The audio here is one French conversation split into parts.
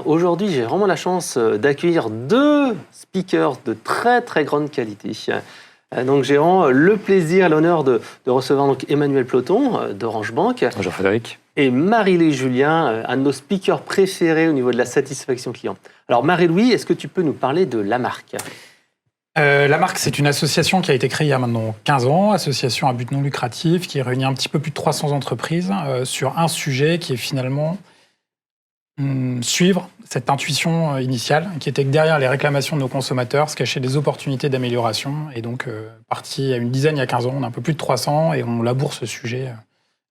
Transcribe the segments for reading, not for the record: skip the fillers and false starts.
Aujourd'hui, j'ai vraiment la chance d'accueillir deux speakers de très très grande qualité. Donc j'ai vraiment le plaisir et l'honneur de recevoir donc Emmanuel Ploton d'Orange Bank. Bonjour Frédéric. Et Marie-Louise Julien, un de nos speakers préférés au niveau de la satisfaction client. Alors Marie-Louise, est-ce que tu peux nous parler de La Marque ? La Marque, c'est une association qui a été créée il y a maintenant 15 ans, association à but non lucratif, qui réunit un petit peu plus de 300 entreprises sur un sujet qui est finalement suivre cette intuition initiale, qui était que derrière les réclamations de nos consommateurs se cachaient des opportunités d'amélioration. Et donc, parti à une dizaine il y a 15 ans, on a un peu plus de 300 et on laboure ce sujet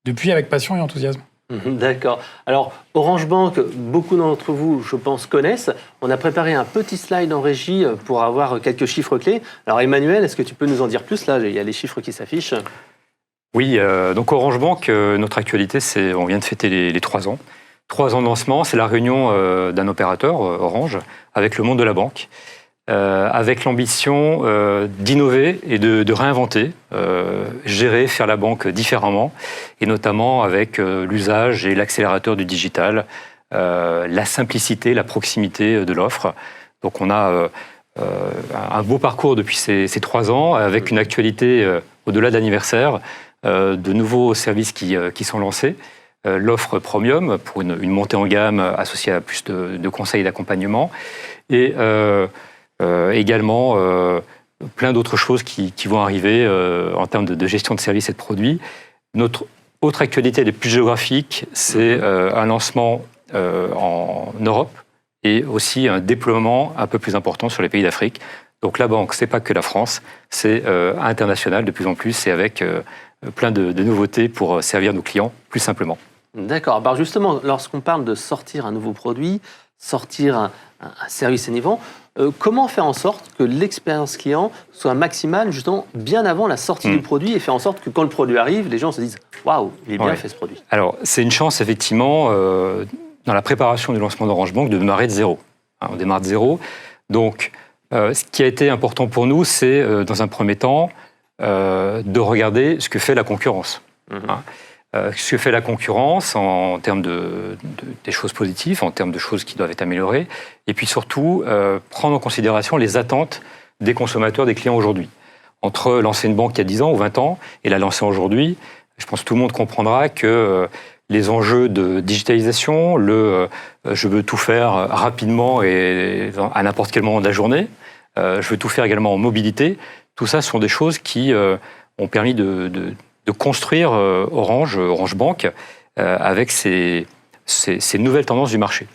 depuis avec passion et enthousiasme. D'accord. Alors, Orange Bank, beaucoup d'entre vous, je pense, connaissent. On a préparé un petit slide en régie pour avoir quelques chiffres clés. Alors, Emmanuel, est-ce que tu peux nous en dire plus ? Là, il y a les chiffres qui s'affichent. Oui, donc Orange Bank, notre actualité, on vient de fêter les 3 ans. 3 ans de lancement, c'est la réunion d'un opérateur, Orange, avec le monde de la banque, avec l'ambition d'innover et de réinventer, gérer, faire la banque différemment, et notamment avec l'usage et l'accélérateur du digital, la simplicité, la proximité de l'offre. Donc on a un beau parcours depuis ces 3 ans, avec une actualité au-delà de l'anniversaire, de nouveaux services qui sont lancés. L'offre premium pour une montée en gamme associée à plus de conseils et d'accompagnement, et également plein d'autres choses qui vont arriver en termes de gestion de services et de produits. Notre autre actualité, les plus géographiques, c'est un lancement en Europe et aussi un déploiement un peu plus important sur les pays d'Afrique. Donc la banque, c'est pas que la France, c'est international de plus en plus et avec plein de nouveautés pour servir nos clients plus simplement. D'accord. Alors justement, lorsqu'on parle de sortir un nouveau produit, sortir un service innovant, comment faire en sorte que l'expérience client soit maximale, justement, bien avant la sortie du produit, et faire en sorte que quand le produit arrive, les gens se disent « Waouh, il est bien fait ce produit ». Alors, c'est une chance, effectivement, dans la préparation du lancement d'Orange Bank, de démarrer de zéro. On démarre de zéro. Donc, ce qui a été important pour nous, c'est, dans un premier temps, de regarder ce que fait la concurrence. Ce que fait la concurrence en termes des choses positives, en termes de choses qui doivent être améliorées, et puis surtout prendre en considération les attentes des consommateurs, des clients aujourd'hui. Entre lancer une banque il y a 10 ans ou 20 ans et la lancer aujourd'hui, je pense que tout le monde comprendra que les enjeux de digitalisation, je veux tout faire rapidement et à n'importe quel moment de la journée, je veux tout faire également en mobilité, tout ça sont des choses qui ont permis de construire Orange Bank avec ces nouvelles tendances du marché.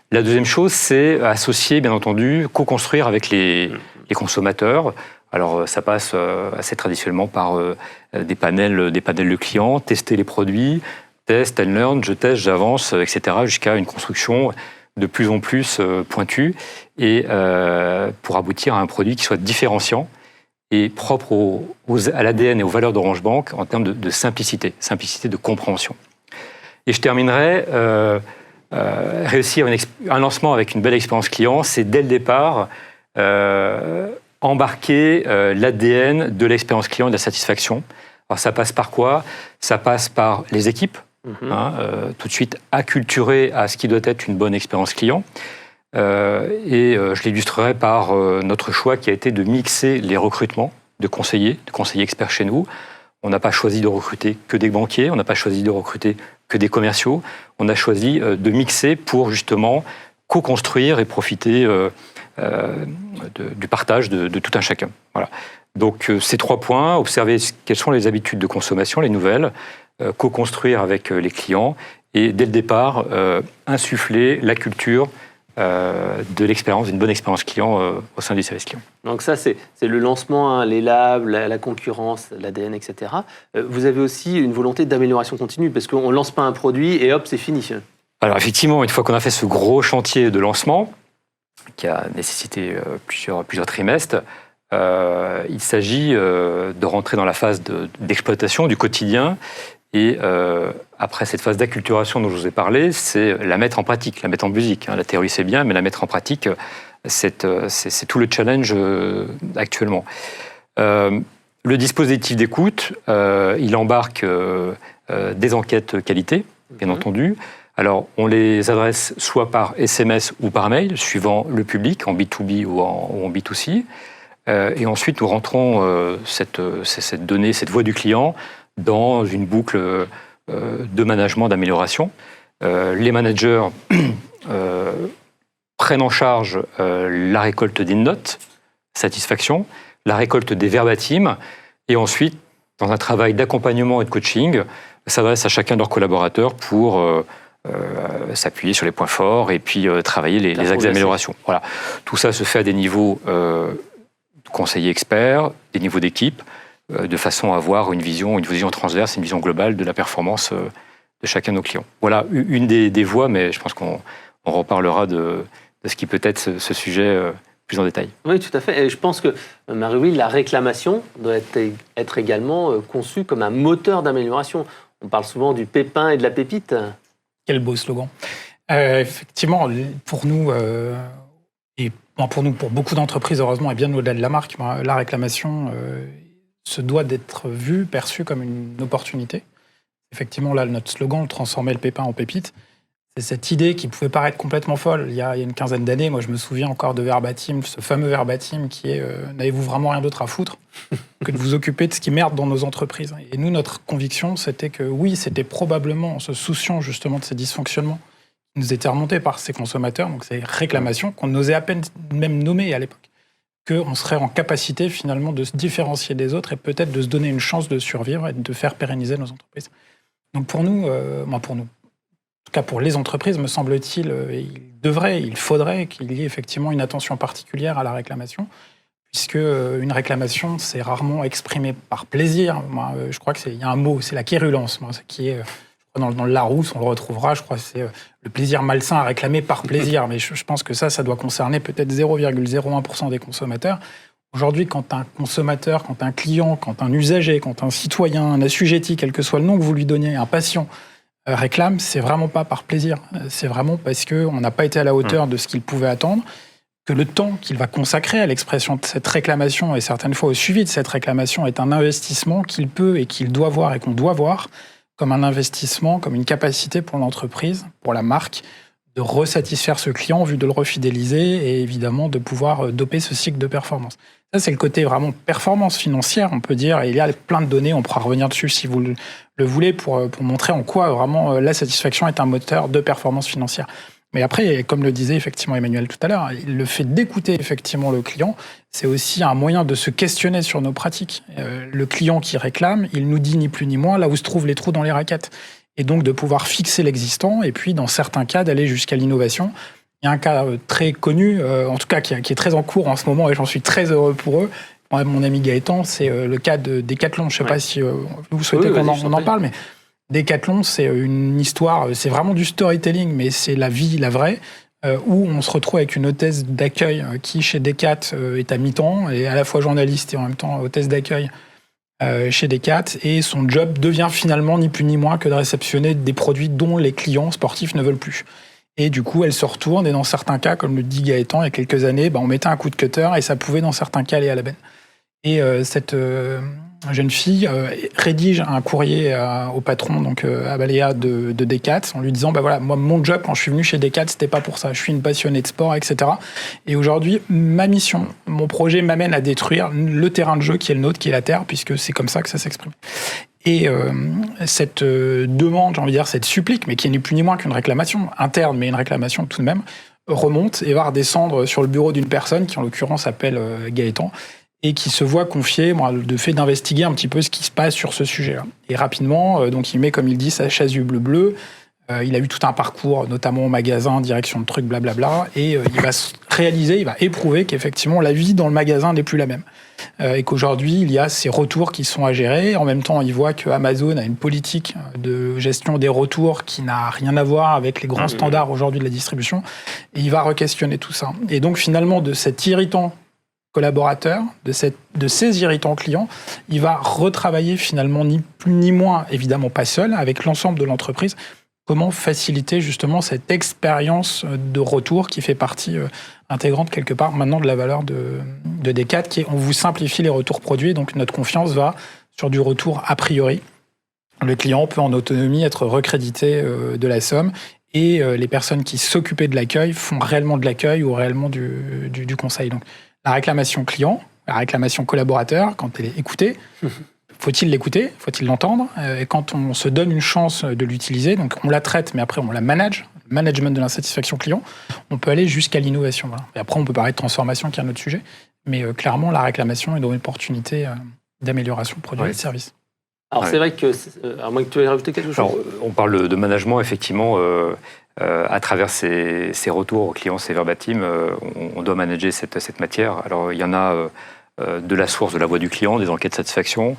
La deuxième chose, c'est associer, bien entendu, co-construire avec les consommateurs. Alors, ça passe assez traditionnellement par des panels de clients, tester les produits, test and learn, je teste, j'avance, etc., jusqu'à une construction de plus en plus pointue et pour aboutir à un produit qui soit différenciant et propre à l'ADN et aux valeurs d'Orange Bank en termes de simplicité de compréhension. Et je terminerai, réussir un lancement avec une belle expérience client, c'est dès le départ embarquer l'ADN de l'expérience client et de la satisfaction. Alors ça passe par quoi ? Ça passe par les équipes, tout de suite acculturer à ce qui doit être une bonne expérience client. Je l'illustrerai par notre choix qui a été de mixer les recrutements de conseillers experts chez nous. On n'a pas choisi de recruter que des banquiers, on n'a pas choisi de recruter que des commerciaux. On a choisi de mixer pour justement co-construire et profiter du partage de tout un chacun. Voilà. Donc ces 3 points, observer quelles sont les habitudes de consommation, les nouvelles, co-construire avec les clients et dès le départ insuffler la culture de l'expérience, d'une bonne expérience client au sein du service client. Donc ça, c'est le lancement, les labs, la concurrence, l'ADN, etc. Vous avez aussi une volonté d'amélioration continue, parce qu'on ne lance pas un produit et hop, c'est fini. Alors effectivement, une fois qu'on a fait ce gros chantier de lancement, qui a nécessité plusieurs trimestres, il s'agit de rentrer dans la phase d'exploitation du quotidien. Et après cette phase d'acculturation dont je vous ai parlé, c'est la mettre en pratique, la mettre en musique. La théorie, c'est bien, mais la mettre en pratique, c'est tout le challenge actuellement. Le dispositif d'écoute, il embarque des enquêtes qualité, bien entendu, Alors, on les adresse soit par SMS ou par mail, suivant le public, en B2B ou en B2C. Et ensuite, nous rentrons cette donnée, cette voix du client dans une boucle de management, d'amélioration. Les managers prennent en charge la récolte des notes, satisfaction, la récolte des verbatims, et ensuite, dans un travail d'accompagnement et de coaching, s'adresse à chacun de leurs collaborateurs pour s'appuyer sur les points forts et puis travailler les axes d'amélioration. Voilà. Tout ça se fait à des niveaux conseillers experts, des niveaux d'équipe, de façon à avoir une vision transverse, une vision globale de la performance de chacun de nos clients. Voilà une des voies, mais je pense qu'on reparlera de ce qui peut être ce sujet plus en détail. Oui, tout à fait. Et je pense que, Marie-Louise, la réclamation doit être également conçue comme un moteur d'amélioration. On parle souvent du pépin et de la pépite. Quel beau slogan. Effectivement, pour nous, pour beaucoup d'entreprises, heureusement, et bien au-delà de la marque, la réclamation se doit d'être vue, perçue comme une opportunité. Effectivement, là, notre slogan, transformer le pépin en pépite, c'est cette idée qui pouvait paraître complètement folle. Il y a une quinzaine d'années, moi, je me souviens encore de verbatim, ce fameux verbatim qui est « n'avez-vous vraiment rien d'autre à foutre que de vous occuper de ce qui merde dans nos entreprises ?» Et nous, notre conviction, c'était que oui, c'était probablement en se souciant justement de ces dysfonctionnements qui nous étaient remontés par ces consommateurs, donc ces réclamations qu'on n'osait à peine même nommer à l'époque, qu'on serait en capacité finalement de se différencier des autres et peut-être de se donner une chance de survivre et de faire pérenniser nos entreprises. Donc pour nous, en tout cas pour les entreprises, me semble-t-il, il faudrait qu'il y ait effectivement une attention particulière à la réclamation, puisque une réclamation, c'est rarement exprimé par plaisir. Moi, je crois qu'il y a un mot, c'est la quérulence, qui est dans le Larousse, on le retrouvera, je crois que c'est le plaisir malsain à réclamer par plaisir, mais je pense que ça doit concerner peut-être 0,01% des consommateurs. Aujourd'hui, quand un consommateur, quand un client, quand un usager, quand un citoyen, un assujetti, quel que soit le nom que vous lui donniez, un patient, réclame, c'est vraiment pas par plaisir. C'est vraiment parce qu'on n'a pas été à la hauteur de ce qu'il pouvait attendre, que le temps qu'il va consacrer à l'expression de cette réclamation et certaines fois au suivi de cette réclamation est un investissement qu'il peut et qu'il doit voir et qu'on doit voir comme un investissement, comme une capacité pour l'entreprise, pour la marque, de resatisfaire ce client en vue de le refidéliser et évidemment de pouvoir doper ce cycle de performance. Ça, c'est le côté vraiment performance financière, on peut dire, et il y a plein de données, on pourra revenir dessus si vous le voulez, pour montrer en quoi vraiment la satisfaction est un moteur de performance financière. Mais après, comme le disait effectivement Emmanuel tout à l'heure, le fait d'écouter effectivement le client, c'est aussi un moyen de se questionner sur nos pratiques. Le client qui réclame, il nous dit ni plus ni moins là où se trouvent les trous dans les raquettes. Et donc de pouvoir fixer l'existant, et puis dans certains cas d'aller jusqu'à l'innovation. Il y a un cas très connu, en tout cas qui est très en cours en ce moment, et j'en suis très heureux pour eux. Mon ami Gaëtan, c'est le cas de Decathlon. Je ne sais pas si vous souhaitez qu'on en parle, mais Decathlon, c'est une histoire, c'est vraiment du storytelling, mais c'est la vie, la vraie, où on se retrouve avec une hôtesse d'accueil qui, chez Decat, est à mi-temps, et à la fois journaliste et en même temps hôtesse d'accueil chez Decat, et son job devient finalement ni plus ni moins que de réceptionner des produits dont les clients sportifs ne veulent plus. Et du coup, elle se retourne, et dans certains cas, comme le dit Gaëtan, il y a quelques années, on mettait un coup de cutter, et ça pouvait dans certains cas aller à la benne. Et cette jeune fille rédige un courrier au patron, donc à Baléa de Decat, en lui disant voilà, moi, mon job quand je suis venu chez Decat, c'était pas pour ça. Je suis une passionnée de sport, etc. Et aujourd'hui, ma mission, mon projet m'amène à détruire le terrain de jeu qui est le nôtre, qui est la terre, puisque c'est comme ça que ça s'exprime. Et cette demande, j'ai envie de dire, cette supplique, mais qui n'est plus ni moins qu'une réclamation interne, mais une réclamation tout de même, remonte et va redescendre sur le bureau d'une personne qui, en l'occurrence, s'appelle Gaëtan, et qui se voit confier le fait d'investiguer un petit peu ce qui se passe sur ce sujet-là. Et rapidement, donc il met, comme il dit, sa chasuble bleue. Il a eu tout un parcours, notamment au magasin, direction de trucs, blablabla, et il va réaliser, il va éprouver qu'effectivement, la vie dans le magasin n'est plus la même. Et qu'aujourd'hui, il y a ces retours qui sont à gérer. En même temps, il voit que Amazon a une politique de gestion des retours qui n'a rien à voir avec les grands standards aujourd'hui de la distribution. Et il va re-questionner tout ça. Et donc, finalement, de cet irritant collaborateur, de ces irritants clients, il va retravailler finalement ni plus ni moins, évidemment pas seul, avec l'ensemble de l'entreprise, comment faciliter justement cette expérience de retour qui fait partie intégrante quelque part maintenant de la valeur de Decat, qui est on vous simplifie les retours produits, donc notre confiance va sur du retour a priori. Le client peut en autonomie être recrédité de la somme et les personnes qui s'occupaient de l'accueil font réellement de l'accueil ou réellement du conseil. Donc, la réclamation client, la réclamation collaborateur, quand elle est écoutée, faut-il l'écouter, faut-il l'entendre, et quand on se donne une chance de l'utiliser, donc on la traite, mais après on la manage, le management de l'insatisfaction client, on peut aller jusqu'à l'innovation. Voilà. Et après, on peut parler de transformation, qui est un autre sujet, mais clairement, la réclamation est une opportunité d'amélioration de produits et de services. Alors c'est vrai que, à moins que tu aies rajouté quelque chose. Alors, on parle de management, effectivement, à travers ces retours aux clients, ces verbatim, on doit manager cette matière. Alors il y en a de la source, de la voix du client, des enquêtes de satisfaction,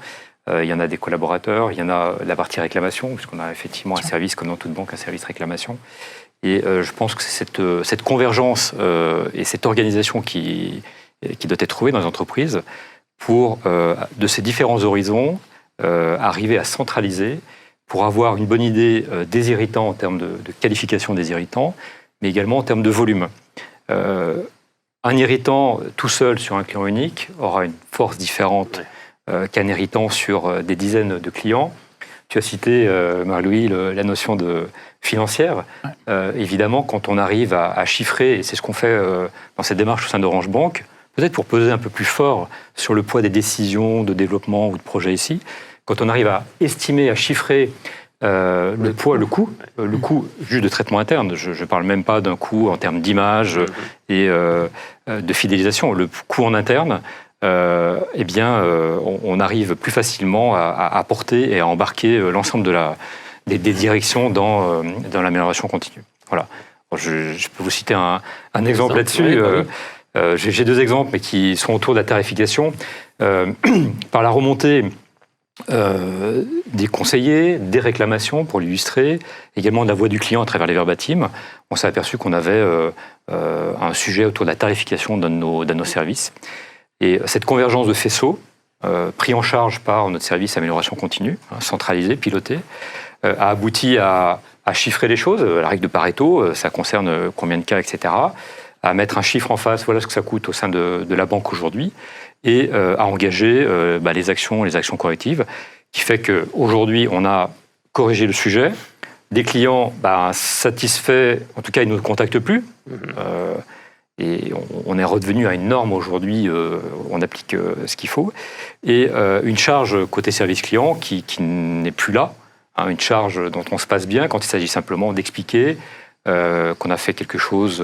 il y en a des collaborateurs, il y en a la partie réclamation, puisqu'on a effectivement un service, comme dans toute banque, un service réclamation. Et je pense que c'est cette convergence et cette organisation qui doit être trouvée dans les entreprises pour, de ces différents horizons, arriver à centraliser pour avoir une bonne idée des irritants en termes de qualification des irritants, mais également en termes de volume. Un irritant tout seul sur un client unique aura une force différente qu'un irritant sur des dizaines de clients. Tu as cité, Marie-Louis, la notion de financière. Évidemment, quand on arrive à chiffrer, et c'est ce qu'on fait dans cette démarche au sein d'Orange Bank, peut-être pour peser un peu plus fort sur le poids des décisions de développement ou de projet ici, quand on arrive à estimer, à chiffrer le poids, le coût juste de traitement interne, je ne parle même pas d'un coût en termes d'image et de fidélisation, le coût en interne, eh bien, on arrive plus facilement à porter et à embarquer l'ensemble des directions dans l'amélioration continue. Voilà. Je peux vous citer un exemple là-dessus. J'ai deux exemples, mais qui sont autour de la tarification. Par la remontée des conseillers, des réclamations, pour l'illustrer, également de la voix du client à travers les verbatim, on s'est aperçu qu'on avait un sujet autour de la tarification de nos services. Et cette convergence de faisceaux, pris en charge par notre service amélioration continue, centralisé, piloté, a abouti à chiffrer les choses. La règle de Pareto, ça concerne combien de cas, etc., à mettre un chiffre en face, voilà ce que ça coûte au sein de la banque aujourd'hui, et à engager les actions correctives, qui fait qu'aujourd'hui, on a corrigé le sujet, des clients satisfaits, en tout cas, ils ne nous contactent plus, et on est redevenu à une norme aujourd'hui, on applique ce qu'il faut, et une charge côté service client qui n'est plus là, une charge dont on se passe bien quand il s'agit simplement d'expliquer qu'on a fait quelque chose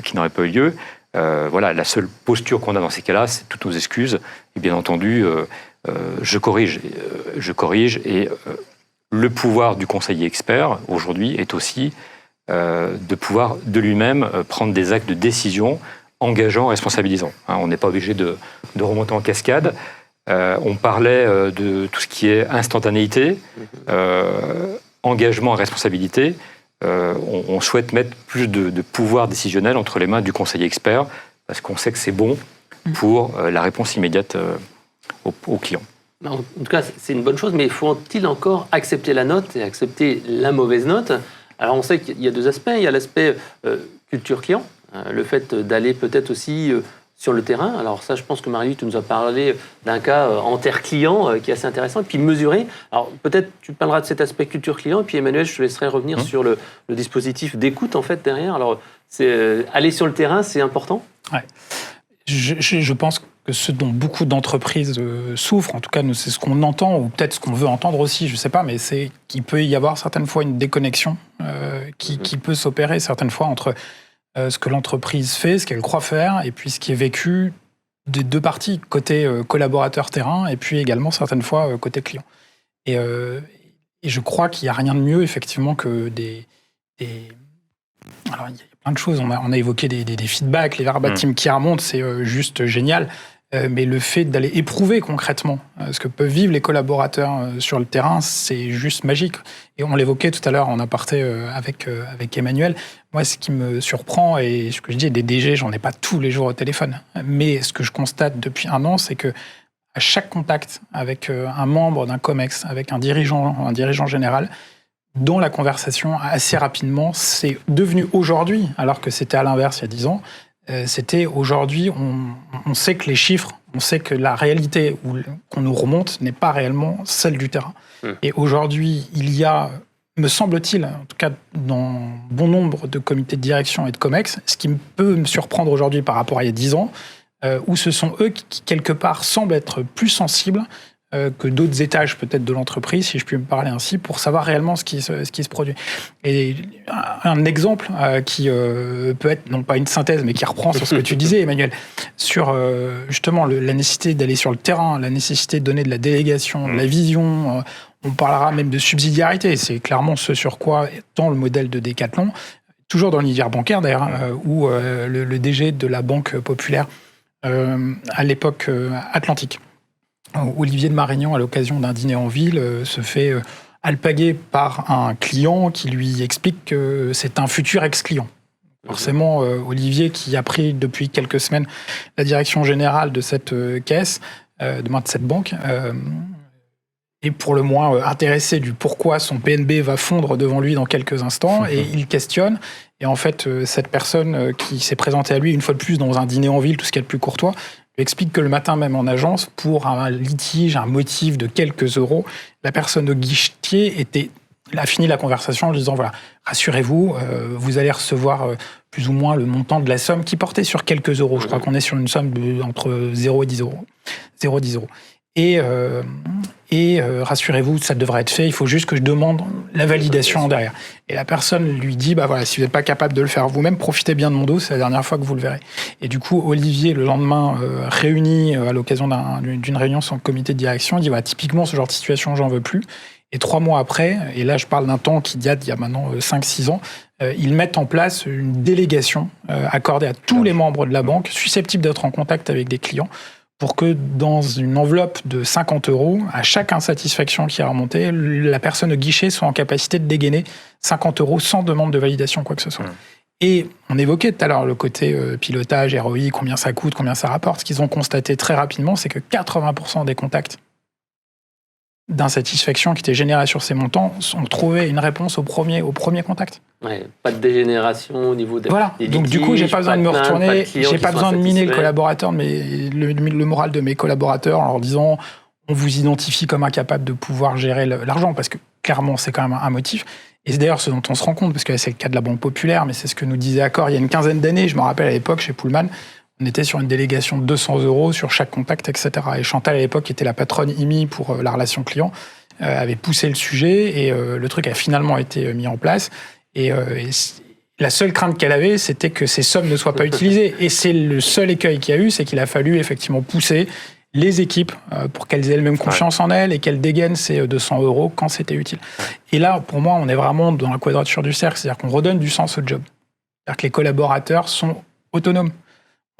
qui n'aurait pas eu lieu. Voilà, la seule posture qu'on a dans ces cas-là, c'est toutes nos excuses. Et bien entendu, je corrige. Et le pouvoir du conseiller expert, aujourd'hui, est aussi de pouvoir de lui-même prendre des actes de décision engageants, responsabilisants. On n'est pas obligé de remonter en cascade. On parlait de tout ce qui est instantanéité, engagement et responsabilité. On souhaite mettre plus de pouvoir décisionnel entre les mains du conseiller expert parce qu'on sait que c'est bon pour la réponse immédiate au client. En tout cas, c'est une bonne chose, mais faut-il encore accepter la note et accepter la mauvaise note? Alors, on sait qu'il y a deux aspects. Il y a l'aspect culture client, le fait d'aller peut-être aussi sur le terrain. Alors ça, je pense que Marie, tu nous as parlé d'un cas en terre client qui est assez intéressant, et puis mesuré. Alors peut-être tu parleras de cet aspect culture client, et puis Emmanuel, je te laisserai revenir sur le dispositif d'écoute en fait derrière. Alors aller sur le terrain, c'est important. Ouais. Je pense que ce dont beaucoup d'entreprises souffrent, en tout cas c'est ce qu'on entend, ou peut-être ce qu'on veut entendre aussi, je ne sais pas, mais c'est qu'il peut y avoir certaines fois une déconnexion qui peut s'opérer certaines fois entre ce que l'entreprise fait, ce qu'elle croit faire, et puis ce qui est vécu des deux parties, côté collaborateur terrain, et puis également certaines fois côté client. Et je crois qu'il n'y a rien de mieux, effectivement, que des... Alors, il y a plein de choses. On a évoqué des feedbacks, les verbatim qui remontent, c'est juste génial. Mais le fait d'aller éprouver concrètement ce que peuvent vivre les collaborateurs sur le terrain, c'est juste magique. Et on l'évoquait tout à l'heure en aparté avec Emmanuel. Moi, ce qui me surprend, et ce que je dis, des DG, j'en ai pas tous les jours au téléphone. Mais ce que je constate depuis 1 an, c'est que à chaque contact avec un membre d'un COMEX, avec un dirigeant général, dans la conversation, assez rapidement, c'est devenu aujourd'hui, alors que c'était à l'inverse il y a 10 ans, c'était aujourd'hui, on sait que les chiffres, on sait que la réalité qu'on nous remonte n'est pas réellement celle du terrain. Et aujourd'hui, il y a me semble-t-il, en tout cas dans bon nombre de comités de direction et de COMEX, ce qui peut me surprendre aujourd'hui par rapport à il y a 10 ans, où ce sont eux qui, quelque part, semblent être plus sensibles que d'autres étages peut-être de l'entreprise, si je puis me parler ainsi, pour savoir réellement ce qui se produit. Et un exemple qui peut être, non pas une synthèse, mais qui reprend sur ce que tu disais, Emmanuel, sur justement la nécessité d'aller sur le terrain, la nécessité de donner de la délégation, de la vision, on parlera même de subsidiarité, c'est clairement ce sur quoi tend le modèle de Decathlon, toujours dans l'univers bancaire d'ailleurs, où le DG de la Banque Populaire, à l'époque Atlantique, Olivier de Marignan, à l'occasion d'un dîner en ville, se fait alpaguer par un client qui lui explique que c'est un futur ex-client. Forcément, Olivier, qui a pris depuis quelques semaines la direction générale de cette caisse, de cette banque, est pour le moins intéressé du pourquoi son PNB va fondre devant lui dans quelques instants, et il questionne. Et en fait, cette personne qui s'est présentée à lui une fois de plus dans un dîner en ville, tout ce qu'il y a de plus courtois, lui explique que le matin même en agence, pour un litige, un motif de quelques euros, la personne au guichetier a fini la conversation en lui disant, voilà, rassurez-vous, vous allez recevoir plus ou moins le montant de la somme qui portait sur quelques euros. Je crois qu'on est sur une somme entre 0 et 10 euros. 0 et 10 euros. Et rassurez-vous, ça devrait être fait, il faut juste que je demande la validation derrière. Et la personne lui dit, bah voilà, si vous n'êtes pas capable de le faire vous-même, profitez bien de mon dos, c'est la dernière fois que vous le verrez. Et du coup, Olivier, le lendemain, réuni à l'occasion d'une réunion sans comité de direction, il dit, voilà, typiquement, ce genre de situation, j'en veux plus. Et 3 mois après, et là je parle d'un temps qui date d'il y a maintenant 5-6 ans, ils mettent en place une délégation accordée à tous les membres de la banque, susceptibles d'être en contact avec des clients, pour que dans une enveloppe de 50 euros, à chaque insatisfaction qui est remontée, la personne au guichet soit en capacité de dégainer 50 euros sans demande de validation, quoi que ce soit. Et on évoquait tout à l'heure le côté pilotage, ROI, combien ça coûte, combien ça rapporte. Ce qu'ils ont constaté très rapidement, c'est que 80% des contacts d'insatisfaction qui étaient générés sur ces montants ont trouvé une réponse au premier contact. Ouais, pas de dégénération au niveau des Voilà. des Donc litiges, du coup, j'ai pas besoin de me retourner, j'ai pas besoin de miner le collaborateur, mais le moral de mes collaborateurs en leur disant on vous identifie comme incapable de pouvoir gérer l'argent, parce que clairement c'est quand même un motif. Et c'est d'ailleurs ce dont on se rend compte, parce que c'est le cas de la Banque Populaire, mais c'est ce que nous disait Accor il y a une quinzaine d'années. Je me rappelle à l'époque chez Pullman, on était sur une délégation de 200 euros sur chaque contact, etc. Et Chantal, à l'époque, qui était la patronne IMI pour la relation client, avait poussé le sujet et le truc a finalement été mis en place. Et la seule crainte qu'elle avait, c'était que ces sommes ne soient pas utilisées. Et c'est le seul écueil qu'il y a eu, c'est qu'il a fallu effectivement pousser les équipes pour qu'elles aient elles-mêmes confiance en elles et qu'elles dégainent ces 200 euros quand c'était utile. Et là, pour moi, on est vraiment dans la quadrature du cercle, c'est-à-dire qu'on redonne du sens au job. C'est-à-dire que les collaborateurs sont autonomes.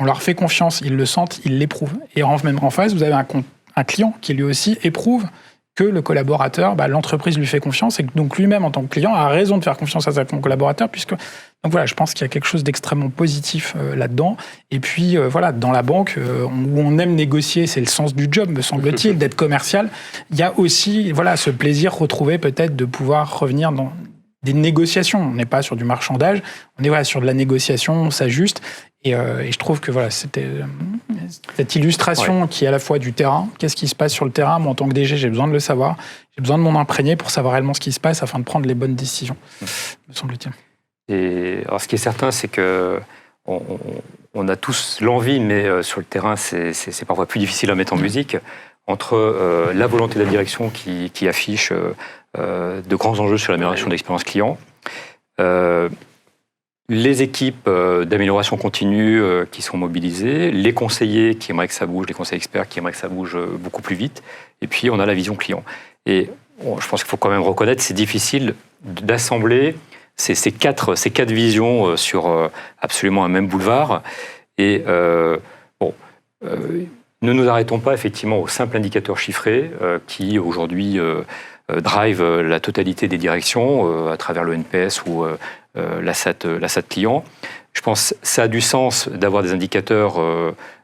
On leur fait confiance, ils le sentent, ils l'éprouvent. Et même en face, vous avez un client qui lui aussi éprouve que le collaborateur, l'entreprise lui fait confiance et que donc lui-même, en tant que client, a raison de faire confiance à son collaborateur. Donc voilà, je pense qu'il y a quelque chose d'extrêmement positif là-dedans. Et puis voilà, dans la banque, où on aime négocier, c'est le sens du job, me semble-t-il, d'être commercial. Il y a aussi ce plaisir retrouvé peut-être de pouvoir revenir dans des négociations. On n'est pas sur du marchandage, on est sur de la négociation, on s'ajuste. Et je trouve que c'était cette illustration qui est à la fois du terrain. Qu'est-ce qui se passe sur le terrain? Moi, en tant que DG, j'ai besoin de le savoir. J'ai besoin de m'en imprégner pour savoir réellement ce qui se passe afin de prendre les bonnes décisions, me semble-t-il. Et alors, ce qui est certain, c'est que on a tous l'envie, mais sur le terrain, c'est parfois plus difficile à mettre en musique, entre la volonté de la direction qui affiche de grands enjeux sur l'amélioration de l'expérience client, les équipes d'amélioration continue qui sont mobilisées, les conseillers qui aimeraient que ça bouge, les conseillers experts qui aimeraient que ça bouge beaucoup plus vite, et puis on a la vision client. Et je pense qu'il faut quand même reconnaître, c'est difficile d'assembler ces quatre visions sur absolument un même boulevard. Et ne nous arrêtons pas effectivement au simple indicateur chiffré qui aujourd'hui drive la totalité des directions à travers le NPS ou la SAT client. Je pense que ça a du sens d'avoir des indicateurs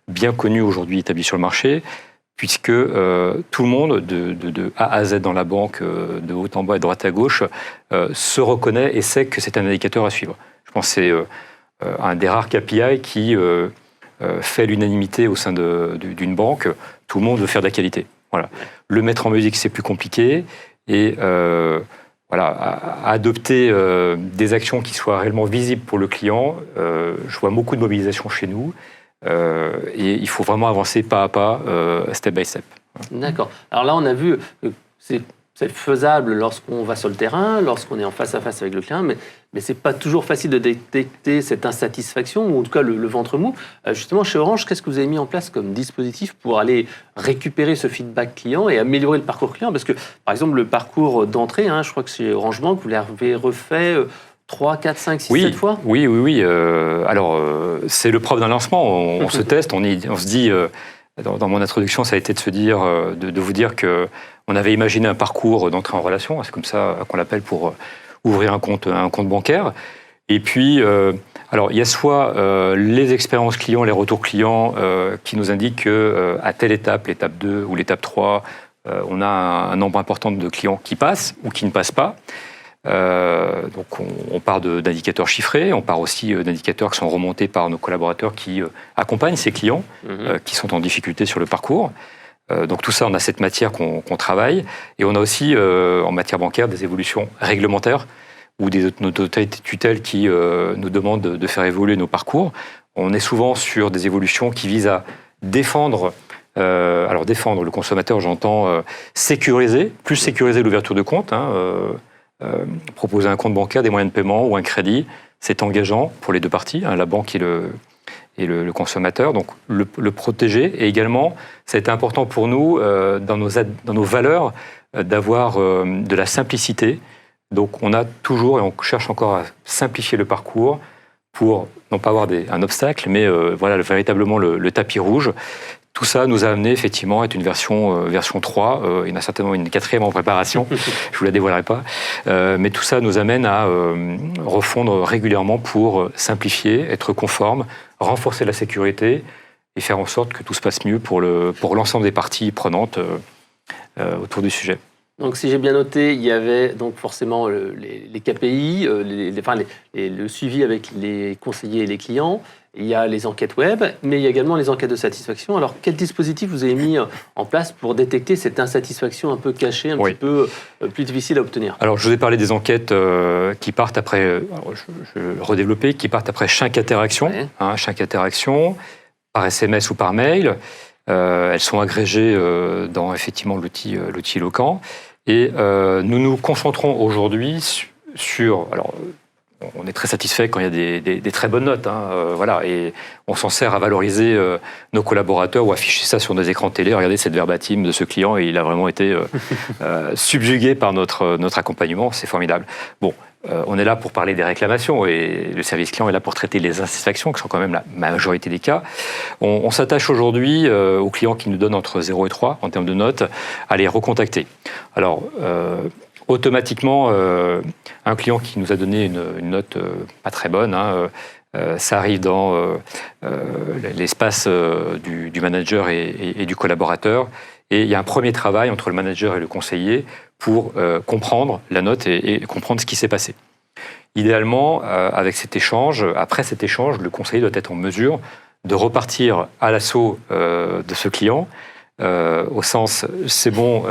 bien connus aujourd'hui établis sur le marché, puisque tout le monde, de A à Z dans la banque, de haut en bas et de droite à gauche, se reconnaît et sait que c'est un indicateur à suivre. Je pense que c'est un des rares KPI qui fait l'unanimité au sein d'une banque. Tout le monde veut faire de la qualité. Voilà. Le mettre en musique, c'est plus compliqué. Et à adopter des actions qui soient réellement visibles pour le client. Je vois beaucoup de mobilisation chez nous et il faut vraiment avancer pas à pas, step by step. D'accord. Alors là, on a vu que c'est faisable lorsqu'on va sur le terrain, lorsqu'on est en face à face avec le client, mais c'est pas toujours facile de détecter cette insatisfaction, ou en tout cas le ventre mou. Justement, chez Orange, qu'est-ce que vous avez mis en place comme dispositif pour aller récupérer ce feedback client et améliorer le parcours client? Parce que, par exemple, le parcours d'entrée, je crois que chez Orange Bank, vous l'avez refait 3, 4, 5, 6, 7 fois? Oui. Alors, c'est le propre d'un lancement. On se teste, on se dit... Dans mon introduction, ça a été de se dire, de vous dire que on avait imaginé un parcours d'entrée en relation, c'est comme ça qu'on l'appelle pour ouvrir un compte bancaire. Et puis, alors il y a soit les expériences clients, les retours clients qui nous indiquent que à telle étape, l'étape 2 ou l'étape 3, on a un nombre important de clients qui passent ou qui ne passent pas. Donc on part d'indicateurs chiffrés, on part aussi d'indicateurs qui sont remontés par nos collaborateurs qui accompagnent ces clients qui sont en difficulté sur le parcours. Donc tout ça, on a cette matière qu'on travaille. Et on a aussi en matière bancaire des évolutions réglementaires ou des autorités de tutelle qui nous demandent de faire évoluer nos parcours. On est souvent sur des évolutions qui visent à défendre le consommateur, j'entends sécuriser l'ouverture de compte, proposer un compte bancaire, des moyens de paiement ou un crédit, c'est engageant pour les deux parties, la banque et le consommateur. Donc le protéger. Et également, ça a été important pour nous, dans nos valeurs, d'avoir de la simplicité. Donc on a toujours, et on cherche encore à simplifier le parcours pour non pas avoir un obstacle, mais véritablement le tapis rouge. Tout ça nous a amené effectivement à être une version 3. Il y en a certainement une 4e en préparation, je ne vous la dévoilerai pas. Mais tout ça nous amène à refondre régulièrement pour simplifier, être conforme, renforcer la sécurité et faire en sorte que tout se passe mieux pour l'ensemble des parties prenantes autour du sujet. Donc, si j'ai bien noté, il y avait donc forcément les KPI, le suivi avec les conseillers et les clients. Il y a les enquêtes web, mais il y a également les enquêtes de satisfaction. Alors, quel dispositif vous avez mis en place pour détecter cette insatisfaction un peu cachée, un petit peu plus difficile à obtenir? Alors, je vous ai parlé des enquêtes qui partent après, je vais le redévelopper, qui partent après chaque interaction, chaque interaction, par SMS ou par mail. Elles sont agrégées dans effectivement l'outil Locan. Et nous nous concentrons aujourd'hui sur... Alors, on est très satisfait quand il y a des très bonnes notes, et on s'en sert à valoriser nos collaborateurs ou afficher ça sur nos écrans de télé. Regardez cette verbatim de ce client et il a vraiment été subjugué par notre accompagnement, c'est formidable. Bon, on est là pour parler des réclamations et le service client est là pour traiter les insatisfactions qui sont quand même la majorité des cas. On s'attache aujourd'hui aux clients qui nous donnent entre 0 et 3 en termes de notes à les recontacter. Alors, automatiquement, un client qui nous a donné une note pas très bonne, ça arrive dans l'espace du manager et du collaborateur. Et il y a un premier travail entre le manager et le conseiller pour comprendre la note et comprendre ce qui s'est passé. Idéalement, avec cet échange, après cet échange, le conseiller doit être en mesure de repartir à l'assaut de ce client, au sens, c'est bon,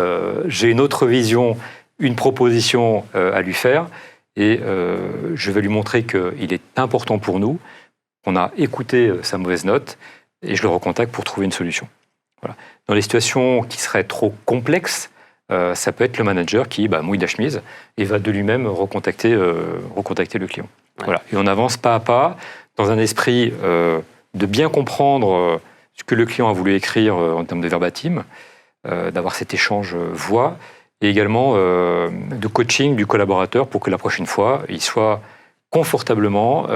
j'ai une autre vision, une proposition à lui faire et je vais lui montrer qu'il est important pour nous, qu'on a écouté sa mauvaise note et je le recontacte pour trouver une solution. Voilà. Dans les situations qui seraient trop complexes, ça peut être le manager qui mouille la chemise et va de lui-même recontacter le client. Ouais. Voilà. Et on avance pas à pas dans un esprit de bien comprendre ce que le client a voulu écrire en termes de verbatim, d'avoir cet échange voix, et également de coaching du collaborateur pour que la prochaine fois, il soit confortablement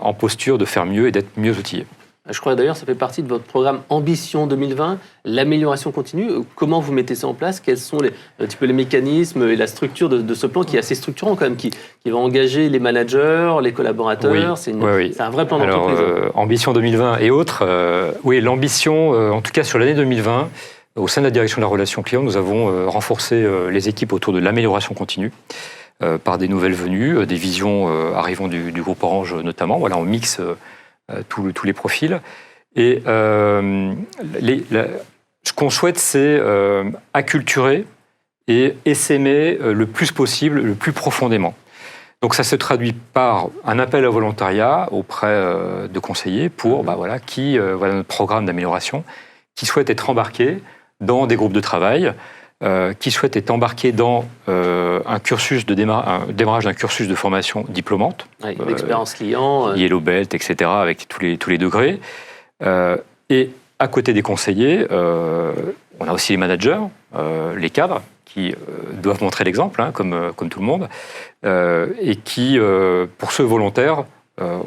en posture de faire mieux et d'être mieux outillé. Je crois d'ailleurs que ça fait partie de votre programme Ambition 2020, l'amélioration continue. Comment vous mettez ça en place? Quels sont un petit peu les mécanismes et la structure de ce plan qui est assez structurant quand même, qui va engager les managers, les collaborateurs? Oui. C'est un vrai plan d'entreprise. Ambition 2020 et autres. L'ambition, en tout cas sur l'année 2020, au sein de la direction de la relation client, nous avons renforcé les équipes autour de l'amélioration continue par des nouvelles venues, des visions arrivant du groupe Orange notamment. Voilà, on mixe tous les profils. Et ce qu'on souhaite, c'est acculturer et essaimer le plus possible, le plus profondément. Donc ça se traduit par un appel au volontariat auprès de conseillers pour, voilà notre programme d'amélioration, qui souhaitent être embarqués dans des groupes de travail, qui souhaitent être embarqués dans un démarrage d'un cursus de formation diplômante. Oui, l'expérience client. Yellow Belt, etc., avec tous les degrés. Et à côté des conseillers, on a aussi les managers, les cadres, qui doivent montrer l'exemple, comme tout le monde, et qui, pour ceux volontaires,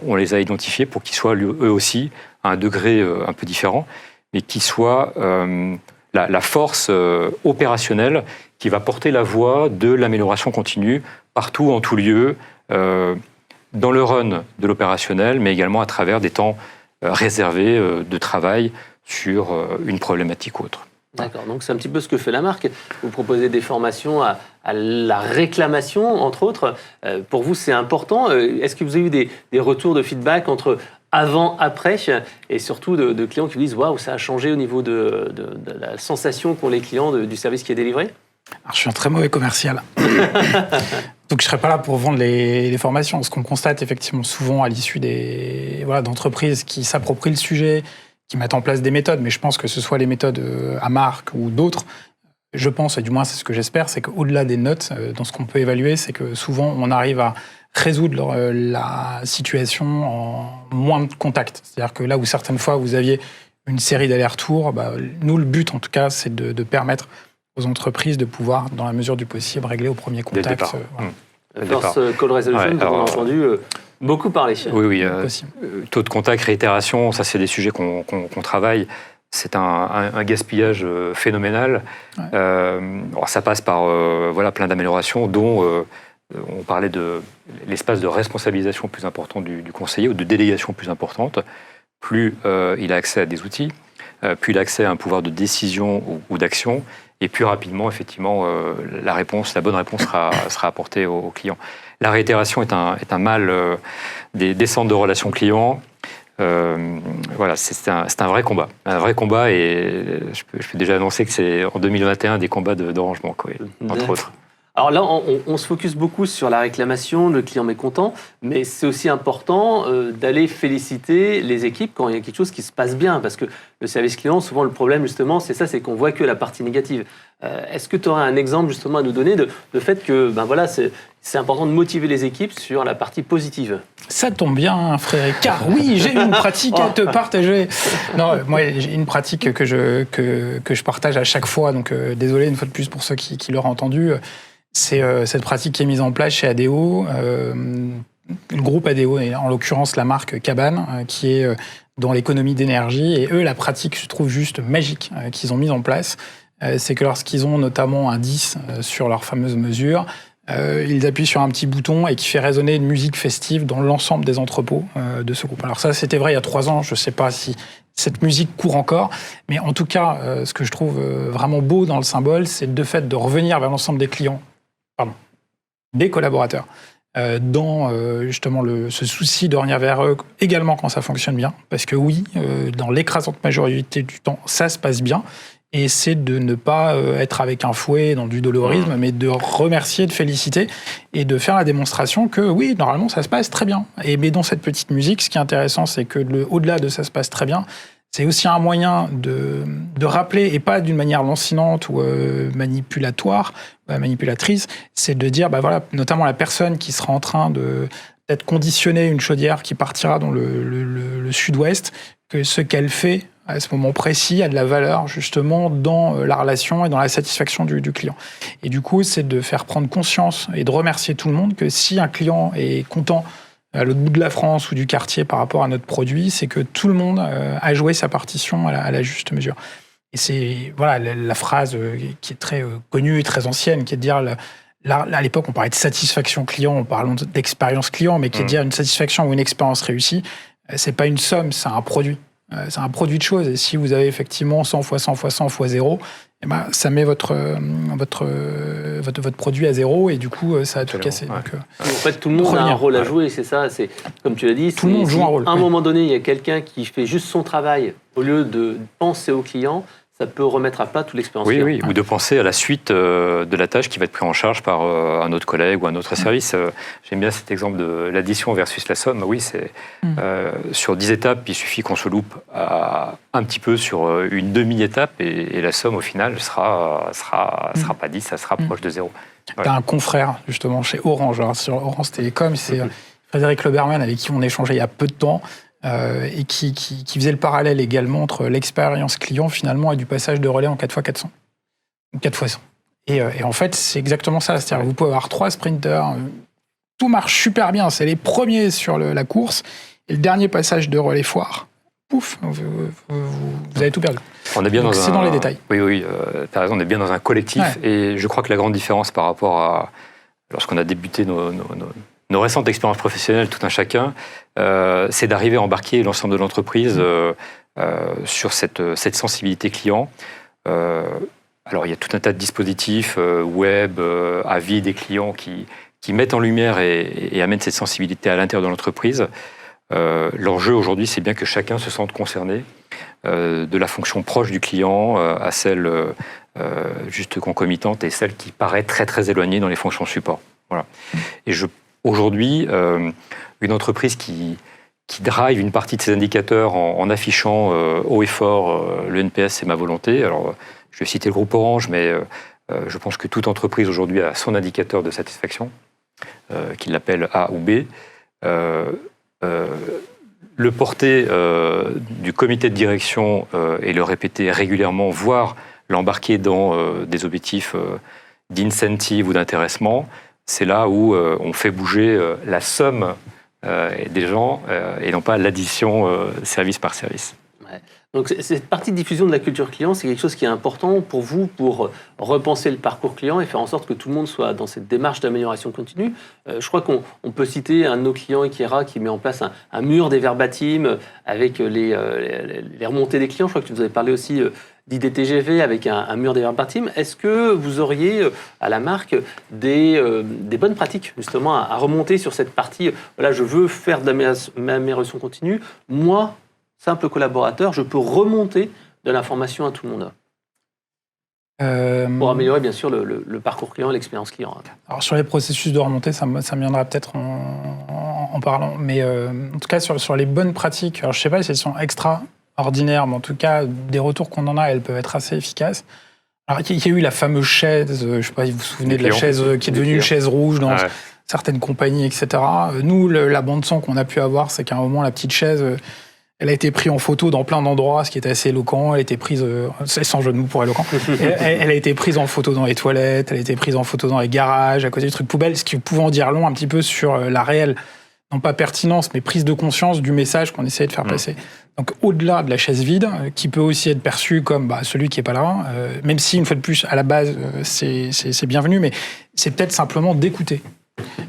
on les a identifiés pour qu'ils soient eux aussi à un degré un peu différent, mais qui soient la force opérationnelle qui va porter la voix de l'amélioration continue partout, en tout lieu, dans le run de l'opérationnel, mais également à travers des temps réservés de travail sur une problématique ou autre. D'accord, donc c'est un petit peu ce que fait la marque. Vous proposez des formations à la réclamation, entre autres. Pour vous, c'est important. Est-ce que vous avez eu des retours de feedback entre avant, après, et surtout de clients qui vous disent « Waouh, ça a changé au niveau de la sensation qu'ont les clients du service qui est délivré ?» Alors, je suis un très mauvais commercial. Donc, je ne serai pas là pour vendre les formations. Ce qu'on constate effectivement souvent à l'issue d'entreprises qui s'approprient le sujet, qui mettent en place des méthodes, mais je pense que ce soit les méthodes à marque ou d'autres, je pense, et du moins c'est ce que j'espère, c'est qu'au-delà des notes, dans ce qu'on peut évaluer, c'est que souvent on arrive à résoudre la situation en moins de contacts. C'est-à-dire que là où certaines fois vous aviez une série d'allers-retours, nous le but en tout cas c'est de permettre aux entreprises de pouvoir, dans la mesure du possible, régler au premier contact. First Call Resolution, dont on a entendu beaucoup parler. Oui. Taux de contact, réitération, ça c'est des sujets qu'on travaille. C'est un gaspillage phénoménal. Ça passe par plein d'améliorations, dont on parlait de l'espace de responsabilisation plus important du conseiller ou de délégation plus importante. Plus il a accès à des outils, plus il a accès à un pouvoir de décision ou d'action, et plus rapidement, effectivement, la bonne réponse sera apportée au client. La réitération est un mal des centres de relations clients. C'est un vrai combat. Un vrai combat, et je peux déjà annoncer que c'est en 2021 des combats d'Orange Bank, entre autres. Alors là, on se focus beaucoup sur la réclamation, le client mécontent, mais c'est aussi important d'aller féliciter les équipes quand il y a quelque chose qui se passe bien, parce que le service client, souvent le problème justement, c'est qu'on voit que la partie négative. Est-ce que tu aurais un exemple justement à nous donner de fait que c'est important de motiver les équipes sur la partie positive? Ça tombe bien, frère, car oui, j'ai une pratique à te partager. Non, moi, j'ai une pratique que je partage à chaque fois, donc désolé une fois de plus pour ceux qui l'auraient entendu. C'est cette pratique qui est mise en place chez ADO, le groupe ADO, et en l'occurrence la marque Cabane, qui est dans l'économie d'énergie. Et eux, la pratique, je trouve juste magique, qu'ils ont mise en place, c'est que lorsqu'ils ont notamment un 10 sur leur fameuse mesure, ils appuient sur un petit bouton et qui fait résonner une musique festive dans l'ensemble des entrepôts de ce groupe. Alors ça, c'était vrai il y a 3 ans, je ne sais pas si cette musique court encore, mais en tout cas, ce que je trouve vraiment beau dans le symbole, c'est de fait de revenir vers l'ensemble des collaborateurs, dans justement ce souci de revenir vers eux également quand ça fonctionne bien, parce que oui, dans l'écrasante majorité du temps, ça se passe bien, et c'est de ne pas être avec un fouet dans du dolorisme, mais de remercier, de féliciter, et de faire la démonstration que oui, normalement, ça se passe très bien. Mais dans cette petite musique, ce qui est intéressant, c'est que au-delà de ça se passe très bien, c'est aussi un moyen de rappeler, et pas d'une manière lancinante ou manipulatrice, c'est de dire, notamment la personne qui sera en train d'être conditionnée une chaudière qui partira dans le sud-ouest, que ce qu'elle fait à ce moment précis a de la valeur justement dans la relation et dans la satisfaction du client. Et du coup, c'est de faire prendre conscience et de remercier tout le monde que si un client est content à l'autre bout de la France ou du quartier par rapport à notre produit, c'est que tout le monde a joué sa partition à la juste mesure. Et c'est la phrase qui est très connue et très ancienne, qui est de dire, à l'époque on parlait de satisfaction client, on parle d'expérience client, mais qui est de dire une satisfaction ou une expérience réussie, c'est pas une somme, c'est un produit. C'est un produit de choses, et si vous avez effectivement 100 fois 100 fois 100 fois 0, ça met votre produit à 0, et du coup ça a tout cassé. Ouais. Donc, en fait, tout le monde a un rôle à jouer, c'est ça. C'est comme tu l'as dit. Tout le monde joue un rôle. À un moment donné, il y a quelqu'un qui fait juste son travail au lieu de penser au client, ça peut remettre à plat toute l'expérience. Oui, ou de penser à la suite de la tâche qui va être prise en charge par un autre collègue ou un autre service. J'aime bien cet exemple de l'addition versus la somme. Oui, c'est sur 10 étapes, il suffit qu'on se loupe un petit peu sur une demi-étape et la somme, au final, sera pas 10, ça sera proche de 0. Ouais. T'as un confrère, justement, chez Orange. Alors, sur Orange Télécom, c'est Frédéric Leberman, avec qui on échangeait il y a peu de temps, et qui faisait le parallèle également entre l'expérience client, finalement, et du passage de relais en 4x400. 4x100. Et en fait, c'est exactement ça. C'est-à-dire que vous pouvez avoir 3 sprinters, tout marche super bien, c'est les premiers sur la course, et le dernier passage de relais foire, pouf, vous avez tout perdu. On est bien donc, c'est dans les détails. Oui, tu as raison, on est bien dans un collectif, et je crois que la grande différence par rapport à lorsqu'on a débuté nos récentes expériences professionnelles, tout un chacun, c'est d'arriver à embarquer l'ensemble de l'entreprise sur cette sensibilité client. Alors, il y a tout un tas de dispositifs web, avis des clients qui mettent en lumière et amènent cette sensibilité à l'intérieur de l'entreprise. L'enjeu aujourd'hui, c'est bien que chacun se sente concerné, de la fonction proche du client à celle juste concomitante et celle qui paraît très, très éloignée dans les fonctions support. Voilà. Et aujourd'hui, une entreprise qui drive une partie de ses indicateurs en affichant haut et fort le NPS, c'est ma volonté. Alors, je vais citer le groupe Orange, mais je pense que toute entreprise aujourd'hui a son indicateur de satisfaction, qu'il l'appelle A ou B. Le porter du comité de direction et le répéter régulièrement, voire l'embarquer dans des objectifs d'incentive ou d'intéressement, c'est là où on fait bouger la somme des gens et non pas l'addition service par service. Ouais. Donc cette partie de diffusion de la culture client, c'est quelque chose qui est important pour vous, pour repenser le parcours client et faire en sorte que tout le monde soit dans cette démarche d'amélioration continue. Je crois qu'on peut citer un de nos clients, Ikera, qui met en place un mur des verbatim avec les remontées des clients. Je crois que tu nous avais parlé aussi d'IDTGV avec un mur des verbatim. Est-ce que vous auriez à la marque des bonnes pratiques justement à remonter sur cette partie, voilà, je veux faire de l'amélioration continue, moi, simple collaborateur, je peux remonter de l'information à tout le monde. Pour améliorer bien sûr le parcours client et l'expérience client. Alors sur les processus de remontée, ça me viendra peut-être en parlant, mais en tout cas sur les bonnes pratiques, alors je ne sais pas si elles sont extraordinaires, mais en tout cas des retours qu'on en a, elles peuvent être assez efficaces. Alors il y a eu la fameuse chaise, je ne sais pas si vous vous souvenez de la chaise qui est devenue une chaise rouge dans certaines compagnies, etc. Nous, la bande son qu'on a pu avoir, c'est qu'à un moment, la petite chaise... Elle a été prise en photo dans plein d'endroits, ce qui était assez éloquent. Elle a été prise, sans jeu de mots pour éloquent, elle a été prise en photo dans les toilettes, elle a été prise en photo dans les garages, à côté des trucs poubelles, ce qui pouvait en dire long un petit peu sur la réelle, non pas pertinence, mais prise de conscience du message qu'on essayait de faire passer. Donc au-delà de la chaise vide, qui peut aussi être perçue comme celui qui n'est pas là, même si, une fois de plus, à la base, c'est bienvenu, mais c'est peut-être simplement d'écouter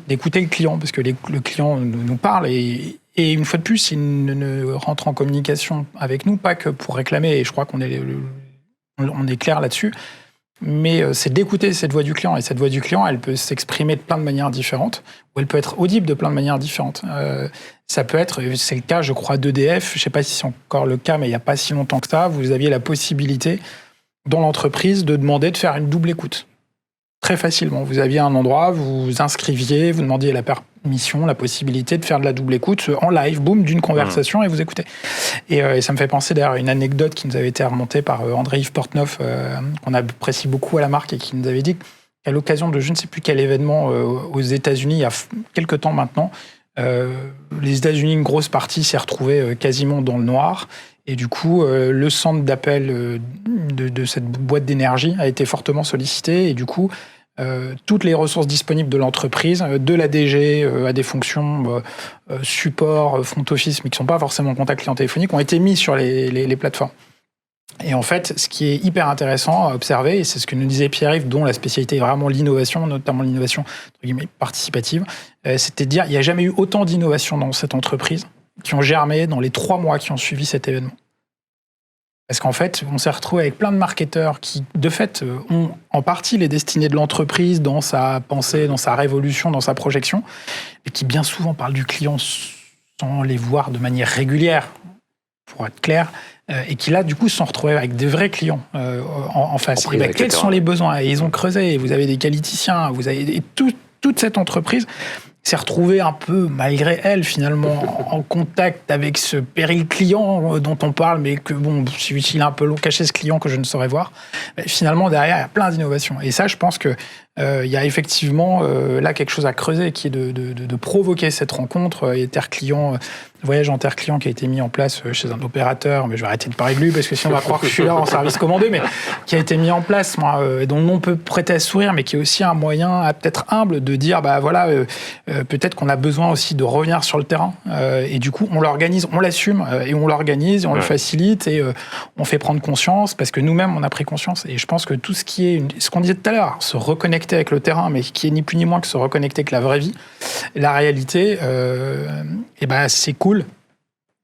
le client, parce que le client nous parle et une fois de plus, il ne rentre en communication avec nous, pas que pour réclamer, et je crois qu'on est clair là-dessus, mais c'est d'écouter cette voix du client. Et cette voix du client, elle peut s'exprimer de plein de manières différentes, ou elle peut être audible de plein de manières différentes. Ça peut être, c'est le cas, je crois, d'EDF, je ne sais pas si c'est encore le cas, mais il n'y a pas si longtemps que ça, vous aviez la possibilité, dans l'entreprise, de demander de faire une double écoute. Très facilement. Vous aviez un endroit, vous vous inscriviez, vous demandiez la permission, la possibilité de faire de la double écoute en live, boum, d'une conversation et vous écoutez. Et ça me fait penser d'ailleurs à une anecdote qui nous avait été remontée par André-Yves Portneuf, qu'on apprécie beaucoup à la marque et qui nous avait dit qu'à l'occasion de je ne sais plus quel événement aux États-Unis, il y a quelques temps maintenant, les États-Unis, une grosse partie s'est retrouvée quasiment dans le noir. Et du coup, le centre d'appel de cette boîte d'énergie a été fortement sollicité. Et du coup, toutes les ressources disponibles de l'entreprise, de la DG à des fonctions support, front office, mais qui ne sont pas forcément en contact client téléphonique, ont été mises sur les plateformes. Et en fait, ce qui est hyper intéressant à observer, et c'est ce que nous disait Pierre-Yves, dont la spécialité est vraiment l'innovation, notamment l'innovation entre guillemets, participative, c'était de dire qu'il n'y a jamais eu autant d'innovations dans cette entreprise qui ont germé dans les 3 mois qui ont suivi cet événement. Parce qu'en fait, on s'est retrouvé avec plein de marketeurs qui, de fait, ont en partie les destinées de l'entreprise dans sa pensée, dans sa révolution, dans sa projection, et qui bien souvent parlent du client sans les voir de manière régulière. pour être clair, et qui là, du coup, se sont retrouvés avec des vrais clients en face. En prise, quels sont les besoins? Et ils ont creusé. Vous avez des qualiticiens, vous avez toute cette entreprise s'est retrouvée un peu, malgré elle, finalement, en contact avec ce péril client dont on parle, mais que, bon, il est un peu long, caché ce client que je ne saurais voir. Mais finalement, derrière, il y a plein d'innovations. Et ça, je pense que il y a effectivement là quelque chose à creuser, qui est de provoquer cette rencontre. Et Terre-Client, voyage en Terre-Client qui a été mis en place chez un opérateur, mais je vais arrêter de parler de lui parce que sinon on va croire que je suis là en service commandé, mais qui a été mis en place, dont le nom peut prêter à sourire, mais qui est aussi un moyen peut-être humble de dire, peut-être qu'on a besoin aussi de revenir sur le terrain. Et du coup, on l'organise, on l'assume, et on l'organise, et on le facilite, et on fait prendre conscience, parce que nous-mêmes, on a pris conscience. Et je pense que tout ce qui est, ce qu'on disait tout à l'heure, se reconnecter avec le terrain, mais qui est ni plus ni moins que se reconnecter avec la vraie vie, la réalité, c'est cool.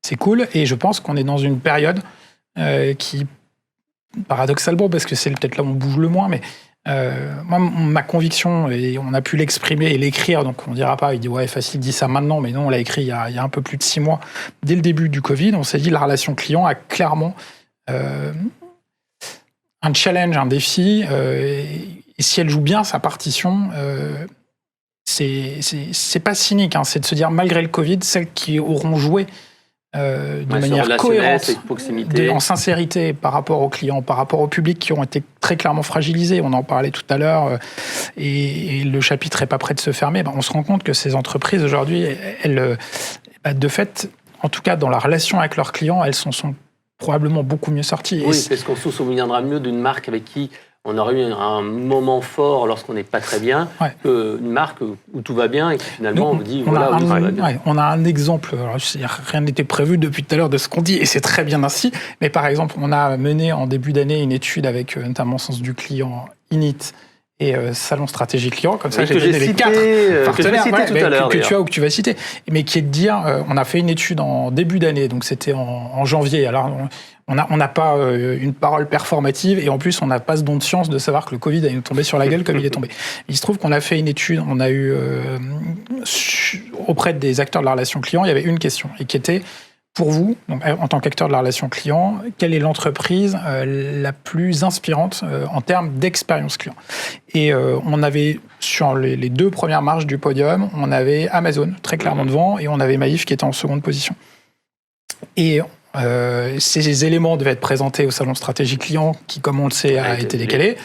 C'est cool, et je pense qu'on est dans une période qui, paradoxalement, parce que c'est peut-être là où on bouge le moins, mais moi, ma conviction, et on a pu l'exprimer et l'écrire, donc on ne dira pas, il dit ouais, facile, dit ça maintenant, mais non, on l'a écrit il y a un peu plus de 6 mois, dès le début du Covid, on s'est dit la relation client a clairement un challenge, un défi, et si elle joue bien sa partition, c'est pas cynique, c'est de se dire, malgré le Covid, celles qui auront joué de manière cohérente, en sincérité par rapport aux clients, par rapport au public, qui ont été très clairement fragilisés, on en parlait tout à l'heure, et le chapitre n'est pas prêt de se fermer, on se rend compte que ces entreprises, aujourd'hui, elles, de fait, en tout cas dans la relation avec leurs clients, elles sont probablement beaucoup mieux sorties. Oui, parce qu'on se souviendra mieux d'une marque avec qui on aurait eu un moment fort lorsqu'on n'est pas très bien, qu'une marque où tout va bien et qui finalement on dit voilà, oui, ça va bien. On a un exemple, alors, rien n'était prévu depuis tout à l'heure de ce qu'on dit, et c'est très bien ainsi, mais par exemple, on a mené en début d'année une étude avec notamment Sens du Client, Init et Salon Stratégie Client, comme ça j'ai donné les 4 partenaires que tu as ou que tu vas citer, mais qui est de dire, on a fait une étude en début d'année, donc c'était en janvier, alors on n'a pas une parole performative, et en plus on n'a pas ce don de science de savoir que le Covid allait nous tomber sur la gueule comme il est tombé. Il se trouve qu'on a fait une étude, on a eu auprès des acteurs de la relation client, il y avait une question, et qui était, pour vous, donc, en tant qu'acteur de la relation client, quelle est l'entreprise la plus inspirante en termes d'expérience client? Et on avait, sur les 2 premières marches du podium, on avait Amazon, très clairement devant, et on avait Maïf qui était en seconde position. Et ces éléments devaient être présentés au salon stratégie client qui, comme on le sait, a été décalé.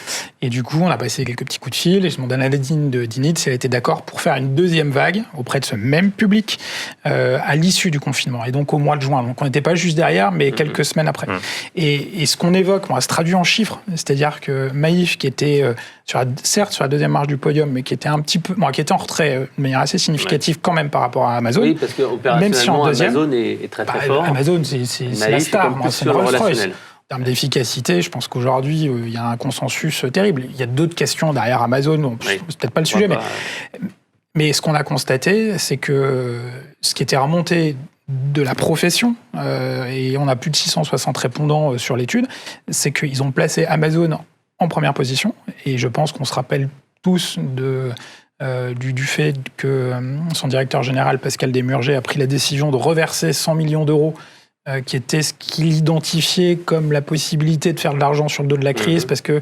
Et du coup, on a passé quelques petits coups de fil et je demandais à Nadine d'Init si elle était d'accord pour faire une 2e vague auprès de ce même public à l'issue du confinement. Et donc au mois de juin. Donc on n'était pas juste derrière, mais quelques semaines après. Et ce qu'on évoque, se traduit en chiffres. C'est-à-dire que Maïf, qui était certes sur la 2e marche du podium, mais qui était un petit peu, qui était en retrait de manière assez significative quand même par rapport à Amazon. Oui, parce qu'opérationnellement, Amazon est très très fort. Amazon, c'est la star, c'est le Rolls-Royce. En termes d'efficacité, je pense qu'aujourd'hui, il y a un consensus terrible. Il y a d'autres questions derrière Amazon, c'est peut-être pas le sujet, mais ce qu'on a constaté, c'est que ce qui était remonté de la profession, et on a plus de 660 répondants sur l'étude, c'est qu'ils ont placé Amazon en première position, et je pense qu'on se rappelle tous du fait que son directeur général, Pascal Desmurger, a pris la décision de reverser 100 millions d'euros, qui était ce qu'il identifiait comme la possibilité de faire de l'argent sur le dos de la crise, parce que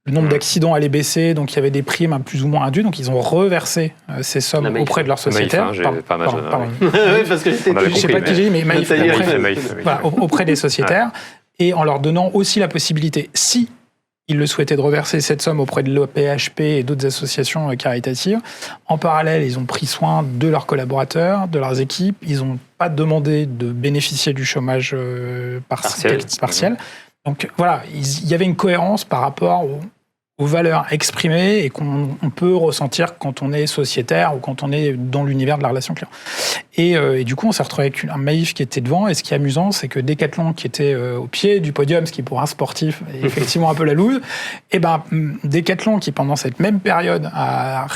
le nombre d'accidents allait baisser, donc il y avait des primes plus ou moins indues, donc ils ont reversé ces sommes auprès de leurs sociétaires. Pardon. Oui, parce que je sais pas qui j'ai dit, mais Maïf, auprès des sociétaires, et en leur donnant aussi la possibilité, si ils le souhaitaient, de reverser cette somme auprès de l'OPHP et d'autres associations caritatives. En parallèle, ils ont pris soin de leurs collaborateurs, de leurs équipes. Ils n'ont pas demandé de bénéficier du chômage partiel. Donc voilà, il y avait une cohérence par rapport aux valeurs exprimées et qu'on peut ressentir quand on est sociétaire ou quand on est dans l'univers de la relation client. Et du coup, on s'est retrouvé avec un Maïf qui était devant. Et ce qui est amusant, c'est que Decathlon, qui était au pied du podium, ce qui pour un sportif est effectivement un peu la loose, Decathlon, qui pendant cette même période a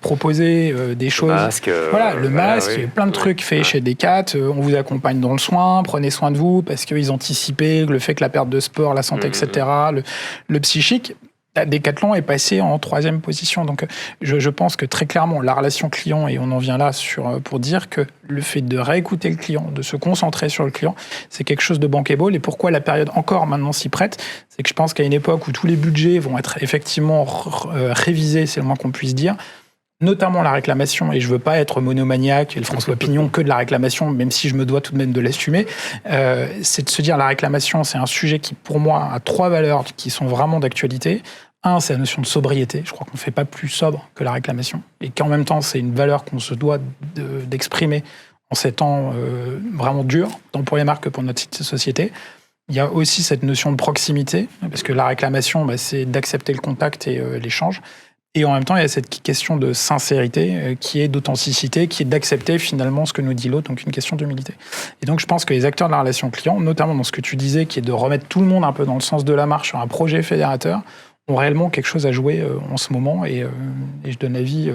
proposé des choses... Le masque, plein de trucs faits chez Decat. On vous accompagne dans le soin, prenez soin de vous, parce qu'ils anticipaient le fait que la perte de sport, la santé, etc., le psychique... Decathlon est passé en 3e position. Donc, je pense que très clairement, la relation client, et on en vient là pour dire que le fait de réécouter le client, de se concentrer sur le client, c'est quelque chose de bankable. Et pourquoi la période encore maintenant s'y prête, c'est que je pense qu'à une époque où tous les budgets vont être effectivement révisés, c'est le moins qu'on puisse dire, notamment la réclamation, et je ne veux pas être monomaniaque et le François Pignon que de la réclamation, même si je me dois tout de même de l'assumer, c'est de se dire la réclamation, c'est un sujet qui, pour moi, a 3 valeurs qui sont vraiment d'actualité. Un, c'est la notion de sobriété. Je crois qu'on ne fait pas plus sobre que la réclamation, et qu'en même temps, c'est une valeur qu'on se doit d'exprimer en ces temps vraiment durs, tant pour les marques que pour notre société. Il y a aussi cette notion de proximité, parce que la réclamation, c'est d'accepter le contact et l'échange. Et en même temps, il y a cette question de sincérité, qui est d'authenticité, qui est d'accepter finalement ce que nous dit l'autre, donc une question d'humilité. Et donc je pense que les acteurs de la relation client, notamment dans ce que tu disais, qui est de remettre tout le monde un peu dans le sens de la marche sur un projet fédérateur, ont réellement quelque chose à jouer en ce moment. Et je donne avis,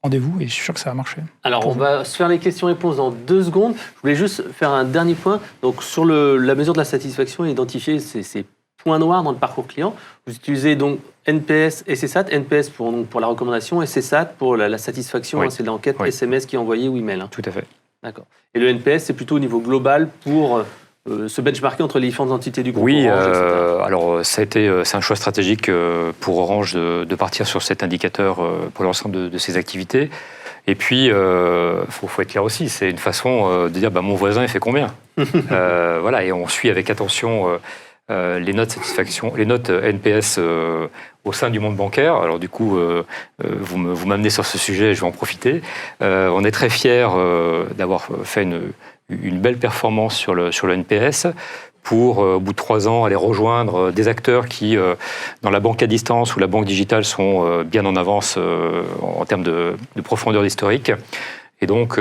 rendez-vous, et je suis sûr que ça va marcher. Alors on va se faire les questions-réponses dans 2 secondes. Je voulais juste faire un dernier point. Donc sur la mesure de la satisfaction, identifier ces points noirs dans le parcours client. Vous utilisez donc NPS et CSAT. NPS pour la recommandation et CSAT pour la satisfaction. Oui. C'est l'enquête Oui. SMS qui est envoyée ou email. Tout à fait. D'accord. Et le NPS, c'est plutôt au niveau global pour se benchmarker entre les différentes entités du groupe Oui, Orange, etc. alors c'est un choix stratégique pour Orange de partir sur cet indicateur pour l'ensemble de ses activités. Et puis, faut être clair aussi, c'est une façon de dire mon voisin il fait combien. Voilà, et on suit avec attention les notes satisfaction, les notes NPS au sein du monde bancaire. Alors du coup, vous m'amenez sur ce sujet, je vais en profiter. On est très fiers d'avoir fait une belle performance sur le NPS pour, au bout de 3 ans, aller rejoindre des acteurs qui, dans la banque à distance ou la banque digitale, sont bien en avance en termes de profondeur d'historique. Et donc,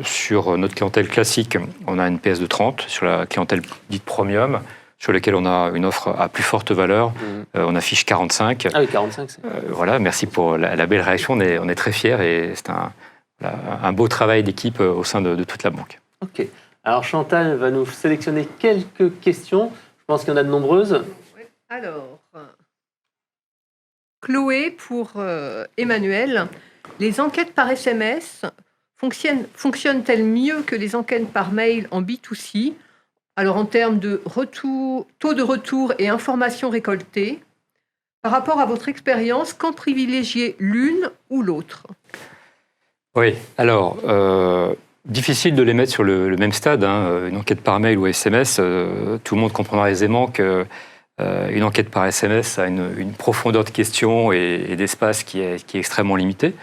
sur notre clientèle classique, on a un NPS de 30. Sur la clientèle dite premium, sur laquelle on a une offre à plus forte valeur, on affiche 45. Ah oui, 45, c'est... Voilà, merci pour la belle réaction. On est très fiers et c'est un beau travail d'équipe au sein de toute la banque. Ok. Alors Chantal va nous sélectionner quelques questions. Je pense qu'il y en a de nombreuses. Oui. Alors, Chloé pour Emmanuel. Les enquêtes par SMS fonctionnent-elles mieux que les enquêtes par mail en B2C ? Alors, en termes de taux de retour et informations récoltées, par rapport à votre expérience, quand privilégier l'une ou l'autre ? Oui, alors, difficile de les mettre sur le même stade. Une enquête par mail ou SMS, tout le monde comprendra aisément qu'une enquête par SMS a une profondeur de questions et d'espace qui est extrêmement limitée.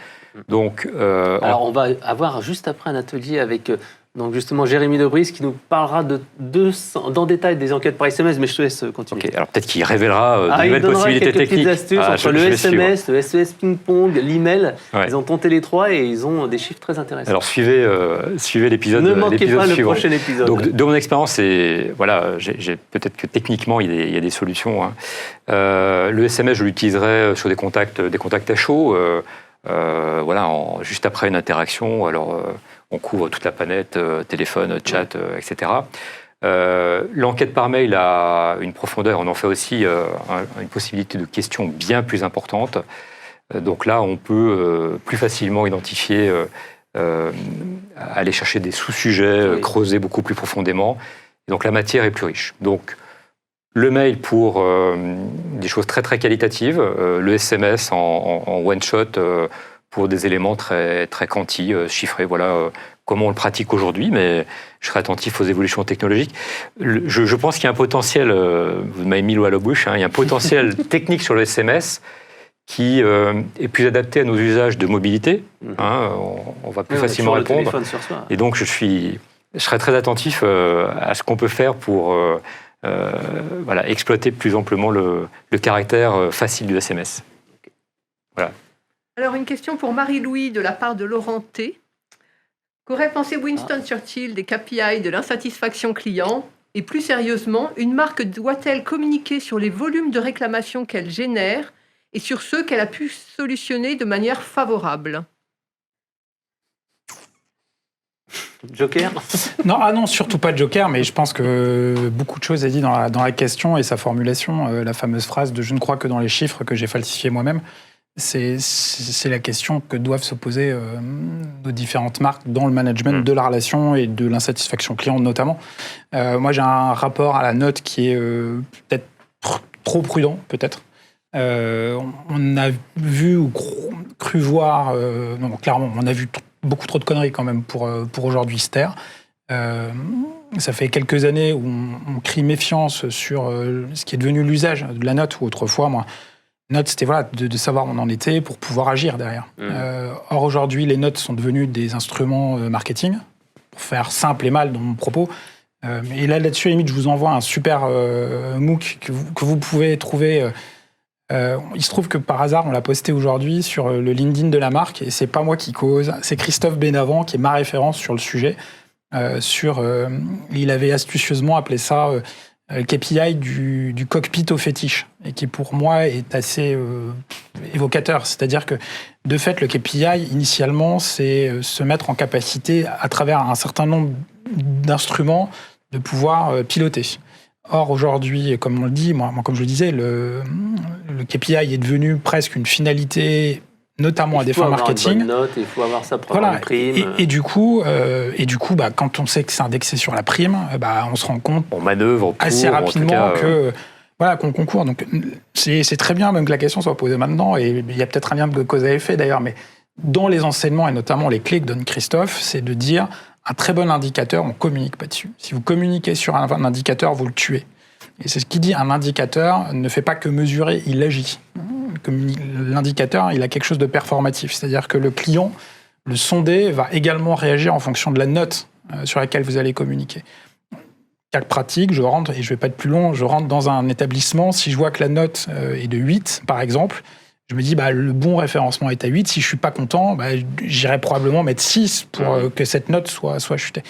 Donc, alors, on va avoir juste après un atelier avec... Donc justement, Jérémy Debris qui nous parlera dans détail des enquêtes par SMS, mais je te laisse continuer. Ok, alors peut-être qu'il révélera de nouvelles possibilités techniques. Il donnera quelques petites astuces entre le SMS, le SES ping-pong, l'email. Ouais. Ils ont tenté les 3 et ils ont des chiffres très intéressants. Alors suivez l'épisode suivant. Ne manquez pas le prochain épisode. Donc de mon expérience, peut-être que techniquement il y a des solutions. Le SMS, je l'utiliserai sur des contacts à chaud. Juste après une interaction. Alors on couvre toute la planète, téléphone, chat, etc. L'enquête par mail a une profondeur, on en fait aussi une possibilité de questions bien plus importante. Donc là, on peut plus facilement identifier, aller chercher des sous-sujets, creuser beaucoup plus profondément. Et donc la matière est plus riche. Donc le mail pour des choses très très qualitatives, le SMS en one-shot pour des éléments très, très quanti, chiffrés. Voilà comment on le pratique aujourd'hui, mais je serai attentif aux évolutions technologiques. Je pense qu'il y a un potentiel, vous m'avez mis l'eau à la bouche, il y a un potentiel technique sur le SMS qui est plus adapté à nos usages de mobilité. On va plus facilement répondre. Et donc, je serai très attentif à ce qu'on peut faire pour exploiter plus amplement le caractère facile du SMS. Voilà. Alors, une question pour Marie-Louis de la part de Laurent T. Qu'aurait pensé Winston Churchill des KPI de l'insatisfaction client ? Et plus sérieusement, une marque doit-elle communiquer sur les volumes de réclamations qu'elle génère et sur ceux qu'elle a pu solutionner de manière favorable ? Joker? Non, surtout pas de joker, mais je pense que beaucoup de choses est dit dans la question et sa formulation, la fameuse phrase de « je ne crois que dans les chiffres que j'ai falsifiés moi-même ». C'est la question que doivent se poser nos différentes marques dans le management de la relation et de l'insatisfaction client notamment. Moi, j'ai un rapport à la note qui est peut-être trop prudent, peut-être. On a vu ou cru voir, non, clairement, on a vu beaucoup trop de conneries quand même pour aujourd'hui se taire. Ça fait quelques années où on crie méfiance sur ce qui est devenu l'usage de la note, ou autrefois, moi, note, c'était voilà, de savoir où on en était pour pouvoir agir derrière. Or, aujourd'hui, les notes sont devenues des instruments marketing, pour faire simple et mal dans mon propos. Et là-dessus, à la limite, je vous envoie un super MOOC que vous pouvez trouver. Il se trouve que par hasard, on l'a posté aujourd'hui sur le LinkedIn de la marque, et c'est pas moi qui cause, c'est Christophe Benavent qui est ma référence sur le sujet. Il avait astucieusement appelé ça le KPI du cockpit au fétiche, et qui pour moi est assez évocateur. C'est-à-dire que de fait, le KPI initialement, c'est se mettre en capacité à travers un certain nombre d'instruments de pouvoir piloter. Or, aujourd'hui, comme on le dit, moi comme je le disais, le KPI est devenu presque une finalité, notamment à des fins marketing. Il faut avoir une bonne note, il faut avoir sa propre prime. Et du coup, quand on sait que c'est indexé sur la prime, on se rend compte on manœuvre pour, assez rapidement qu'on concourt. Donc, c'est très bien même que la question soit posée maintenant, et il y a peut-être un lien de cause à effet d'ailleurs, mais dans les enseignements, et notamment les clés que donne Christophe, c'est de dire un très bon indicateur, on ne communique pas dessus. Si vous communiquez sur un indicateur, vous le tuez. Et c'est ce qu'il dit, un indicateur ne fait pas que mesurer, il agit. L'indicateur, il a quelque chose de performatif, c'est-à-dire que le client, le sondé, va également réagir en fonction de la note sur laquelle vous allez communiquer. Cas pratique, je rentre, et je ne vais pas être plus long, je rentre dans un établissement, si je vois que la note est de 8, par exemple, je me dis, le bon référencement est à 8. Si je ne suis pas content, j'irai probablement mettre 6 pour que cette note soit chutée.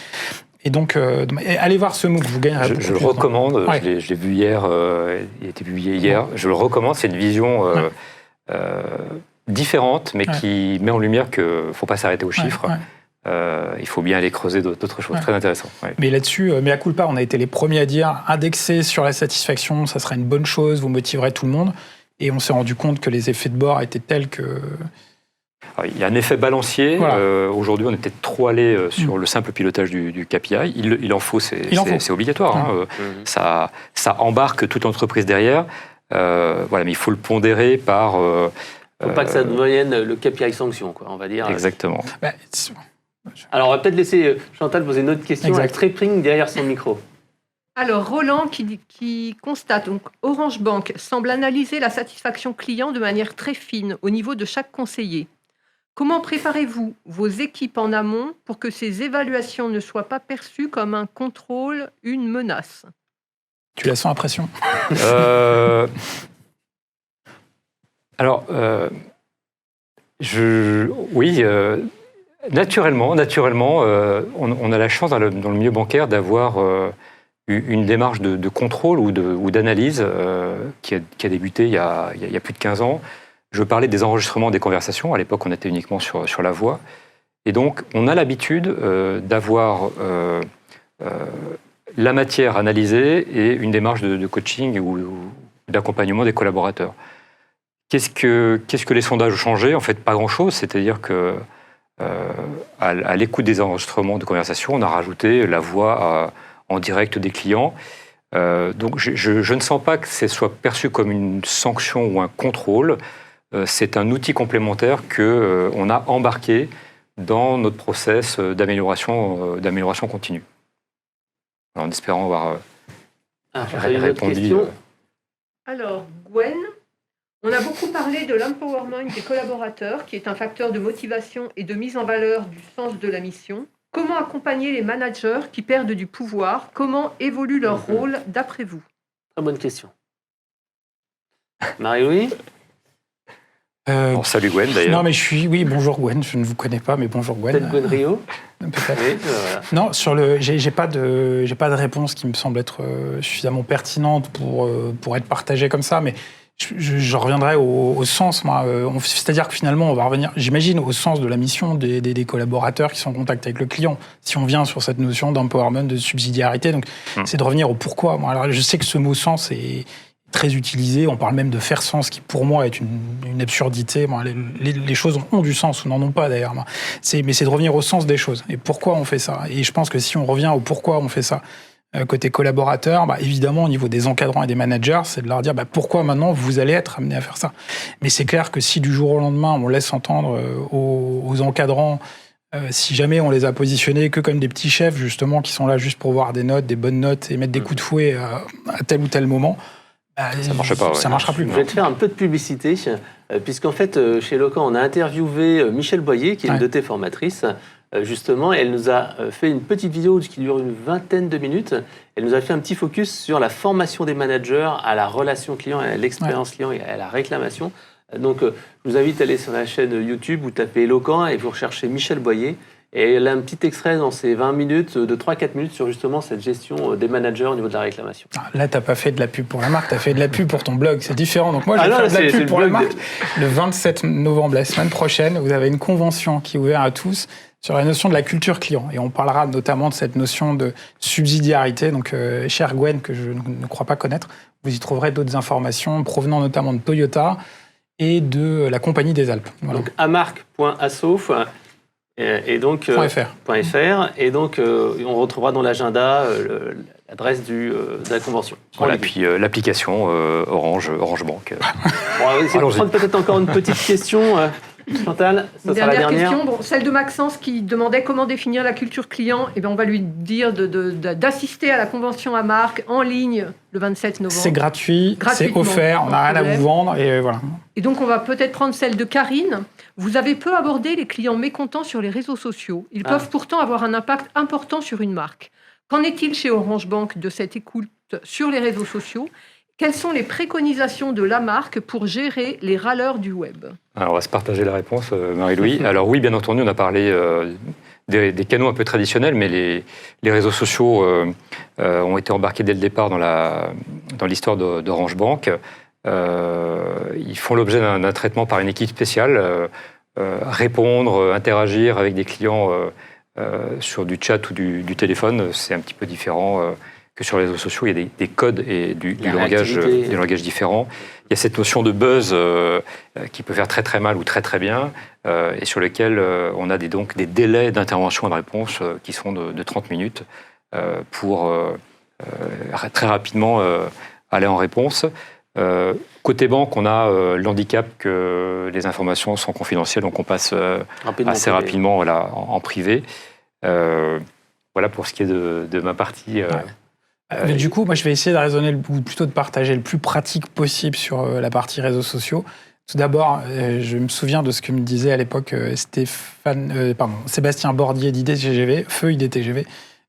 Et donc, allez voir ce MOOC, vous gagnerez. Je le recommande, ouais. Je l'ai vu hier, il a été publié hier. Je le recommande, c'est une vision différente, mais qui met en lumière qu'il ne faut pas s'arrêter aux chiffres. Il faut bien aller creuser d'autres choses très intéressantes. Ouais. Mais là-dessus, mea culpa, on a été les premiers à dire indexer sur la satisfaction, ça serait une bonne chose, vous motiverez tout le monde. Et on s'est rendu compte que les effets de bord étaient tels que... Alors, il y a un effet balancier. Voilà. Aujourd'hui, on est peut-être trop allé sur le simple pilotage du KPI. Il en faut, c'est obligatoire. Ça embarque toute l'entreprise derrière. Mais il faut le pondérer par... Il ne faut pas que ça devienne le KPI sanction, quoi, on va dire. Exactement. Alors, on va peut-être laisser Chantal poser une autre question avec Trépring derrière son micro. Alors, Roland qui constate, donc Orange Bank semble analyser la satisfaction client de manière très fine au niveau de chaque conseiller. Comment préparez-vous vos équipes en amont pour que ces évaluations ne soient pas perçues comme un contrôle, une menace? Tu la sens à pression? Naturellement, on a la chance dans le milieu bancaire d'avoir une démarche de contrôle ou d'analyse qui a débuté il y a plus de 15 ans. Je parlais des enregistrements des conversations. À l'époque, on était uniquement sur la voix. Et donc, on a l'habitude d'avoir la matière analysée et une démarche de coaching ou d'accompagnement des collaborateurs. Qu'est-ce que les sondages ont changé? En fait, pas grand-chose. C'est-à-dire que à l'écoute des enregistrements de conversations, on a rajouté la voix en direct des clients. Donc, je ne sens pas que ce soit perçu comme une sanction ou un contrôle. C'est un outil complémentaire qu'on a embarqué dans notre process d'amélioration continue. Alors, en espérant avoir répondu. Alors, Gwen, on a beaucoup parlé de l'empowerment des collaborateurs, qui est un facteur de motivation et de mise en valeur du sens de la mission. Comment accompagner les managers qui perdent du pouvoir? Comment évolue leur rôle d'après vous? Très bonne question. Marie-Louis? Salut Gwen d'ailleurs. Non mais bonjour Gwen, je ne vous connais pas, mais bonjour Gwen. Peut-être Gwen Rio? Peut-être. Oui, voilà. Non, j'ai pas de réponse qui me semble être suffisamment pertinente pour être partagée comme ça, mais je reviendrai au sens, moi. C'est-à-dire que finalement, on va revenir, j'imagine, au sens de la mission des collaborateurs qui sont en contact avec le client. Si on vient sur cette notion d'empowerment, de subsidiarité, donc c'est de revenir au pourquoi. Moi, alors, je sais que ce mot sens est très utilisé. On parle même de faire sens, qui pour moi est une absurdité. Bon, les choses ont du sens ou n'en ont pas d'ailleurs. Mais c'est de revenir au sens des choses. Et pourquoi on fait ça ? Et je pense que si on revient au pourquoi on fait ça, côté collaborateur, évidemment, au niveau des encadrants et des managers, c'est de leur dire pourquoi maintenant vous allez être amené à faire ça. Mais c'est clair que si du jour au lendemain, on laisse entendre aux encadrants, si jamais on les a positionnés que comme des petits chefs, justement, qui sont là juste pour voir des notes, des bonnes notes et mettre des coups de fouet à tel ou tel moment, ça marche pas. Ça marchera plus. Je vais te faire un peu de publicité, puisqu'en fait, chez Locan, on a interviewé Michel Boyer, qui est une de tes formatrices, justement, et elle nous a fait une petite vidéo qui dure une vingtaine de minutes. Elle nous a fait un petit focus sur la formation des managers à la relation client, à l'expérience client et à la réclamation. Donc, je vous invite à aller sur la chaîne YouTube, vous tapez Locan et vous recherchez Michel Boyer. Et elle a un petit extrait dans ces 20 minutes, de 3-4 minutes, sur justement cette gestion des managers au niveau de la réclamation. Là, tu n'as pas fait de la pub pour la marque, tu as fait de la pub pour ton blog, c'est différent. Donc moi, je vais faire de la pub pour la marque. Le 27 novembre, la semaine prochaine, vous avez une convention qui est ouverte à tous sur la notion de la culture client. Et on parlera notamment de cette notion de subsidiarité. Donc, chère Gwen, que je ne crois pas connaître, vous y trouverez d'autres informations provenant notamment de Toyota et de la Compagnie des Alpes. Voilà. Donc, amarc.assof. Et donc, .fr. Et donc, on retrouvera dans l'agenda l'adresse de la convention. Voilà, et puis l'application Orange Bank. On va essayer de prendre peut-être encore une petite question. Chantal, ça sera la dernière. Question, celle de Maxence qui demandait comment définir la culture client. Eh bien, on va lui dire d'assister à la convention à marque en ligne le 27 novembre. C'est gratuit, c'est offert, on n'a rien à vous vendre. Et voilà. Et donc, on va peut-être prendre celle de Karine. Vous avez peu abordé les clients mécontents sur les réseaux sociaux. Ils peuvent pourtant avoir un impact important sur une marque. Qu'en est-il chez Orange Bank de cette écoute sur les réseaux sociaux ? Quelles sont les préconisations de la marque pour gérer les râleurs du web ? Alors, on va se partager la réponse, Marie-Louis. Alors oui, bien entendu, on a parlé des canaux un peu traditionnels, mais les réseaux sociaux ont été embarqués dès le départ dans l'histoire d'Orange Bank. Ils font l'objet d'un traitement par une équipe spéciale. Répondre, interagir avec des clients sur du chat ou du téléphone, c'est un petit peu différent que sur les réseaux sociaux. Il y a des codes et du langage différent. Il y a cette notion de buzz qui peut faire très très mal ou très très bien et sur lequel on a donc des délais d'intervention et de réponse qui sont de 30 minutes pour très rapidement aller en réponse. Côté banque, on a l'handicap que les informations sont confidentielles, donc on passe assez rapidement en privé. Voilà pour ce qui est de ma partie. Mais du coup, moi, je vais essayer de raisonner, ou plutôt de partager le plus pratique possible sur la partie réseaux sociaux. Tout d'abord, je me souviens de ce que me disait à l'époque Sébastien Bordier d'IDTGV, Feu IDTGV.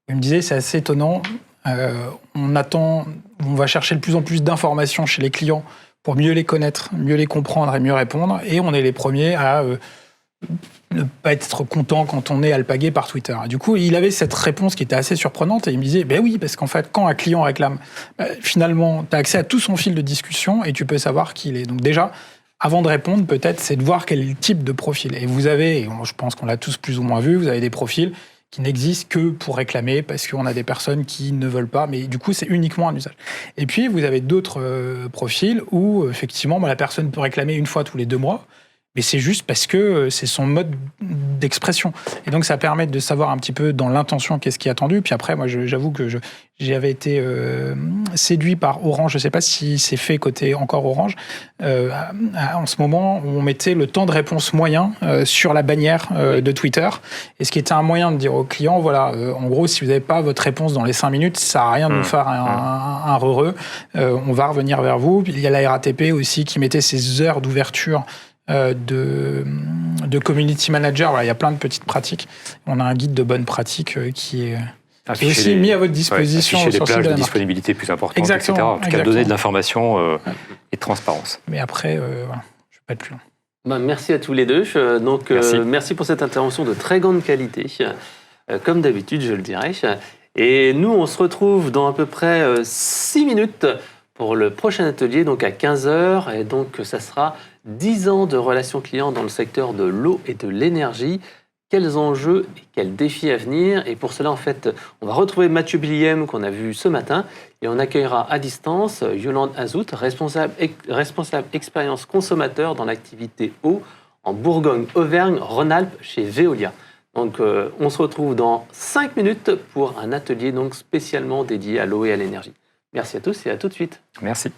Il me disait, c'est assez étonnant, on va chercher de plus en plus d'informations chez les clients pour mieux les connaître, mieux les comprendre et mieux répondre. Et on est les premiers à ne pas être content quand on est alpagué par Twitter. Et du coup, il avait cette réponse qui était assez surprenante et il me disait, oui, parce qu'en fait, quand un client réclame, finalement, tu as accès à tout son fil de discussion et tu peux savoir qui il est. Donc déjà, avant de répondre, peut-être, c'est de voir quel est le type de profil. Et vous avez, et je pense qu'on l'a tous plus ou moins vu, vous avez des profils qui n'existent que pour réclamer parce qu'on a des personnes qui ne veulent pas, mais du coup, c'est uniquement un usage. Et puis, vous avez d'autres profils où, effectivement, la personne peut réclamer une fois tous les 2 mois, mais c'est juste parce que c'est son mode d'expression. Et donc, ça permet de savoir un petit peu dans l'intention qu'est-ce qui est attendu. Puis après, moi, j'avoue que j'avais été séduit par Orange. Je ne sais pas si c'est fait côté encore Orange. En ce moment, on mettait le temps de réponse moyen sur la bannière de Twitter. Et ce qui était un moyen de dire aux clients, voilà, en gros, si vous n'avez pas votre réponse dans les 5 minutes, ça ne sert à rien de nous faire un heureux. On va revenir vers vous. Il y a la RATP aussi qui mettait ses heures d'ouverture de community manager. Voilà, il y a plein de petites pratiques. On a un guide de bonnes pratiques qui est aussi mis à votre disposition. Afficher les plages de disponibilité plus importantes, etc. En tout cas, donner de l'information et de transparence. Mais après, voilà, je ne vais pas être plus long. Merci à tous les deux. Donc, merci pour cette intervention de très grande qualité. Comme d'habitude, je le dirais. Et nous, on se retrouve dans à peu près 6 minutes pour le prochain atelier, donc à 15h. Et donc, ça sera 10 ans de relations clients dans le secteur de l'eau et de l'énergie. Quels enjeux et quels défis à venir? Et pour cela, en fait, on va retrouver Mathieu Billiem qu'on a vu ce matin et on accueillera à distance Yolande Azout, responsable expérience consommateur dans l'activité eau en Bourgogne-Auvergne-Rhône-Alpes chez Veolia. Donc, on se retrouve dans 5 minutes pour un atelier donc spécialement dédié à l'eau et à l'énergie. Merci à tous et à tout de suite. Merci.